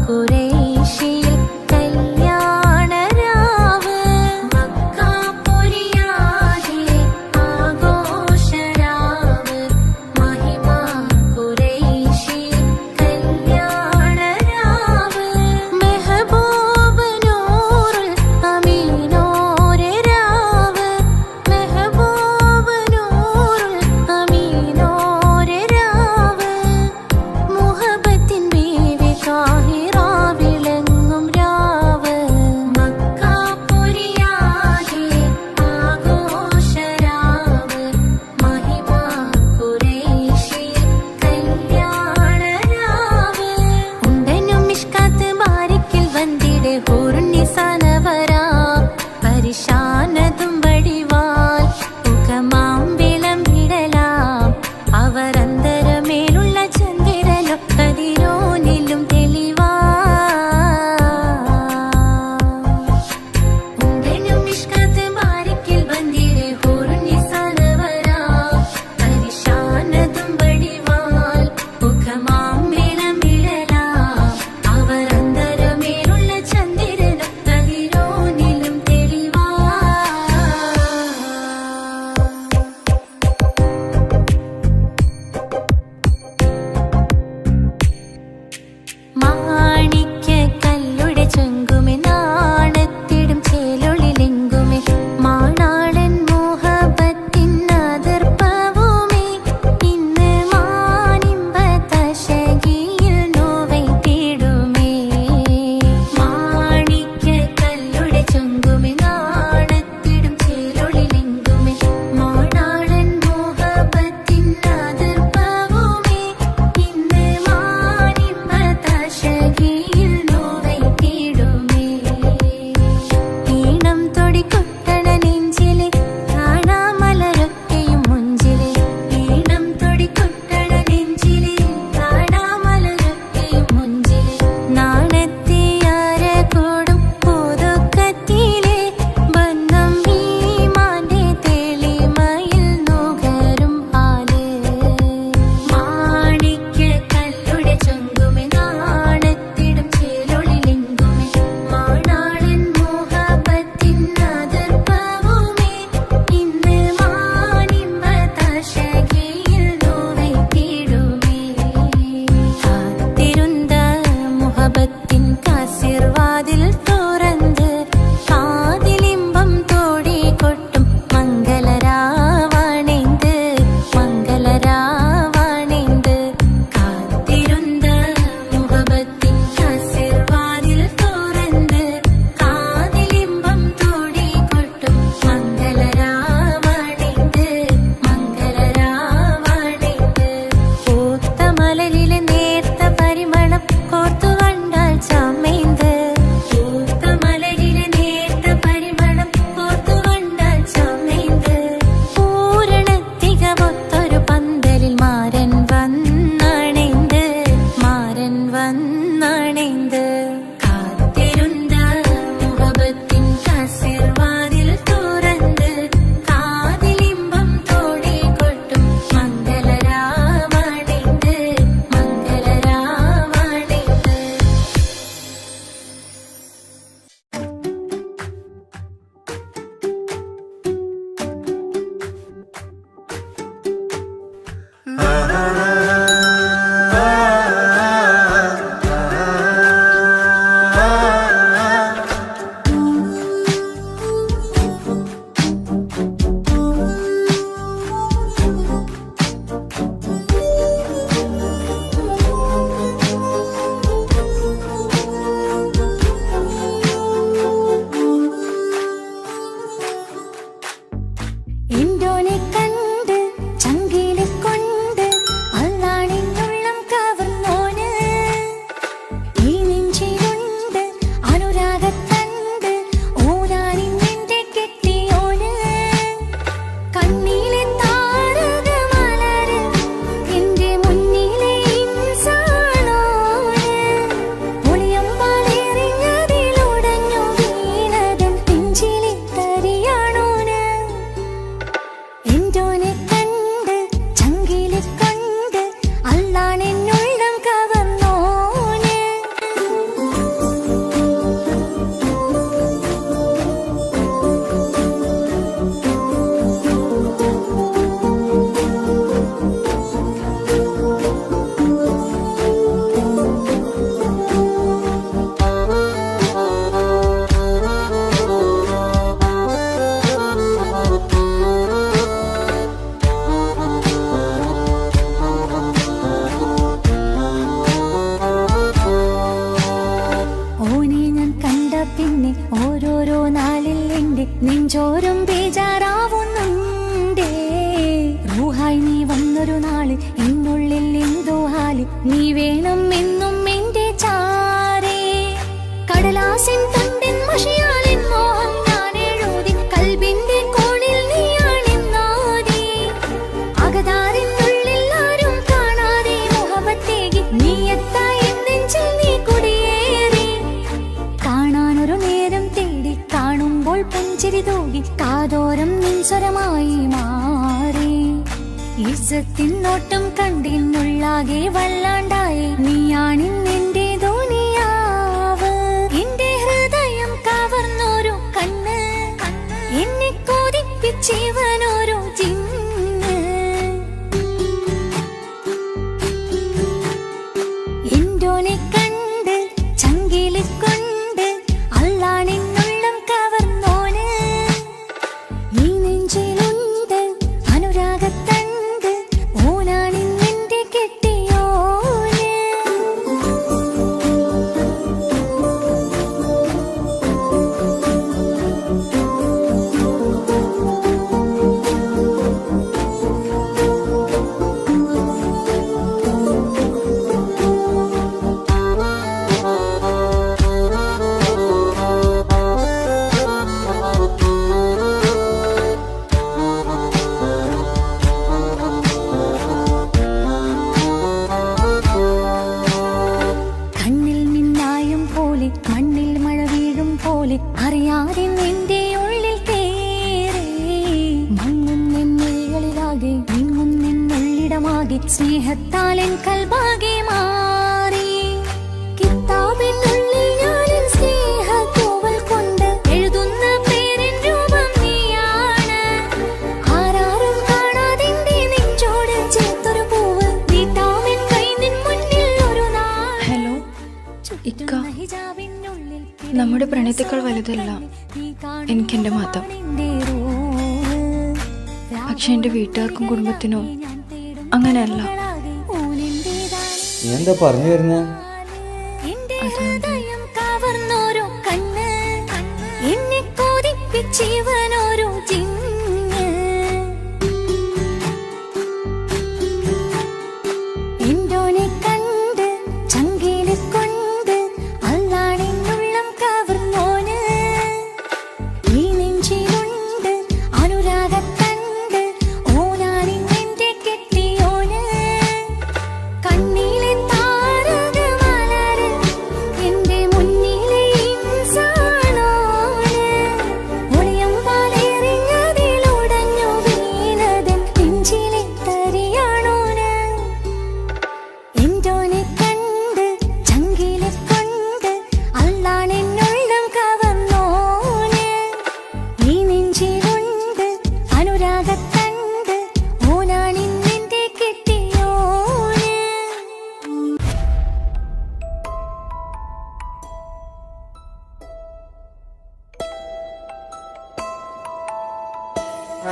ഖുറൈശിയിൽ കല്യാണരാവ്. മക്കാപുരിയാകെ ആഘോഷരാവ് മഹിമാ ഖുറൈശിയിൽ കല്യാണരാവ്. മെഹബൂബ് നൂറുൽ അമീനോരെ രാവ്. മെഹബൂബ് നൂറുൽ അമീനോരെ രാവ്. മുഹബത്തിൻ ബീവി താഹിറ വിളങ്ങും രാവ്. മക്കാപുരിയാകെ ആഘോഷരാവ് മഹിമാ ഖുറൈശിയിൽ കല്യാണരാവ്. ഉണ്ടനും മിഷ്കാത്ത് ബാരിക്കിൽ വന്നിടെ ഹൂറുന്നിസാനവരാ. പരിശാനതും വടിവാൽ മുഖമാം വിളമ്പിടലാം. അവരന്തരമേലുള്ള ചന്ദ്രനോ കതിരോനിലും തെളിവാ. ഉണ്ടനും മിഷ്കാത്ത് ബാരിക്കിൽ വന്നിടെ ഹൂറുന്നിസാനവരാ. പരിശാനതും വടിവാൽ മുഖമാം വിളമ്പിടലാം. അവരന്തരമേലുള്ള ചന്ദ്രനോ കതിരോനിലും ഓരോരോ നാളിൽ എന്റെ നെഞ്ചോരം ബേജാറാവുന്നുണ്ടേ. റൂഹായി നീ വന്നൊരു നാള് എന്നുള്ളിൽ എന്തോ ഹാല്, നീ വേണം എന്നും എന്റെ ചാരേ. കടലാസിൻ തണ്ടിൻ മഷിയാലിൻ മോഹം ഞാൻ എഴുതി, കൽബിന്റെ കോണിൽ നീയാണെന്നാതി. അകതാരിനുള്ളിൽ ആരും കാണാതെ മുഹബത്തേകി നീ എത്തായി നെഞ്ചിൽ നീ കുടിയേറി. കാണാനൊരു നേരം തേടി കാണുമ്പോൾ പുഞ്ചിരി തൂകി കാതോരം നിൻസ്വരമായി മാറി. ഇസ്സത്തിൻ നോട്ടം കണ്ടിന്നുള്ളാകെ വല്ലാണ്ടായി, നീയാണിന്നെന്റെ ദുനിയാവ്. എന്റെ ഹൃദയം കവർന്നോരോ കണ്ണ്, എന്നെ കൊതിപ്പിച്ചിവനോരോ ജിന്ന്. എന്തോനെ കണ്ട് ചങ്കില് കൊണ്ട് അല്ലാണെന്നുള്ളം കവർന്നോന്. ഈ നെഞ്ചിലുണ്ട് അനുരാഗത്തണ്ട്, ഓനാണിന്നെന്റെ കെട്ടിയോന്. കണ്ണിൽ മിന്നായം പോലെ മണ്ണിൽ മഴ വീഴും പോലെ അറിയാതെ നിന്റെ ഉള്ളിൽ കേറി. മങ്ങുന്നെന്നുള്ളിലാകെ നീങ്ങുന്നെന്നുള്ളിടമാകെ സ്നേഹത്താലൻ കൽബാകെ മാറി. കിതാബിനുള്ളിൽ ഞാനിൻ സ്നേഹത്തൂവൽ കൊണ്ട് എഴുതുന്ന പേരിൻ രൂപം നീയാണ്. ആരാരും കാണാതെന്റെ നെഞ്ചോട് ചേർത്തൊരു പൂവ്, നീട്ടാമെൻ കൈ നിൻ മുന്നിൽ ഒരു നാൾ. ഹലോ ഇക്ക, നമ്മുടെ പ്രണയത്തേക്കാൾ വലുതല്ല എനിക്കെന്റെ മതം. പക്ഷെ എന്റെ വീട്ടുകാർക്കും കുടുംബത്തിനോ അങ്ങനെയല്ല. നീ എന്താ പറഞ്ഞു വരുന്നേ? എന്റെ ഹൃദയം കവർന്നോരോ കണ്ണ്, എന്നെ കൊതിപ്പിച്ചിവനോരോ ജിന്ന്. എന്തോനെ കണ്ട് ചങ്കില് കൊണ്ട് അല്ലാണെന്നുള്ളം കവർന്നോന്. ഈ നെഞ്ചിലുണ്ട് അനുരാഗത്തണ്ട്, ഓനാണിന്നെന്റെ കെട്ടിയോന്. കണ്ണിലെ താരകമലര് എന്റെ മുന്നിലെ ഇൻസാണോന്. ഒളിയം പാലെറിഞ്ഞതിലുടഞ്ഞു വീണതൻ നെഞ്ചിലെ തരിയാണോന്. എന്തോനെ കണ്ട് ചങ്കില് കൊണ്ട് അല്ലാണെന്നുള്ളം കവർന്നോന്. ഈ നെഞ്ചിലുണ്ട് അനുരാഗത്തണ്ട്, ഓനാണിന്നെന്റെ കെട്ടിയോന്. ആ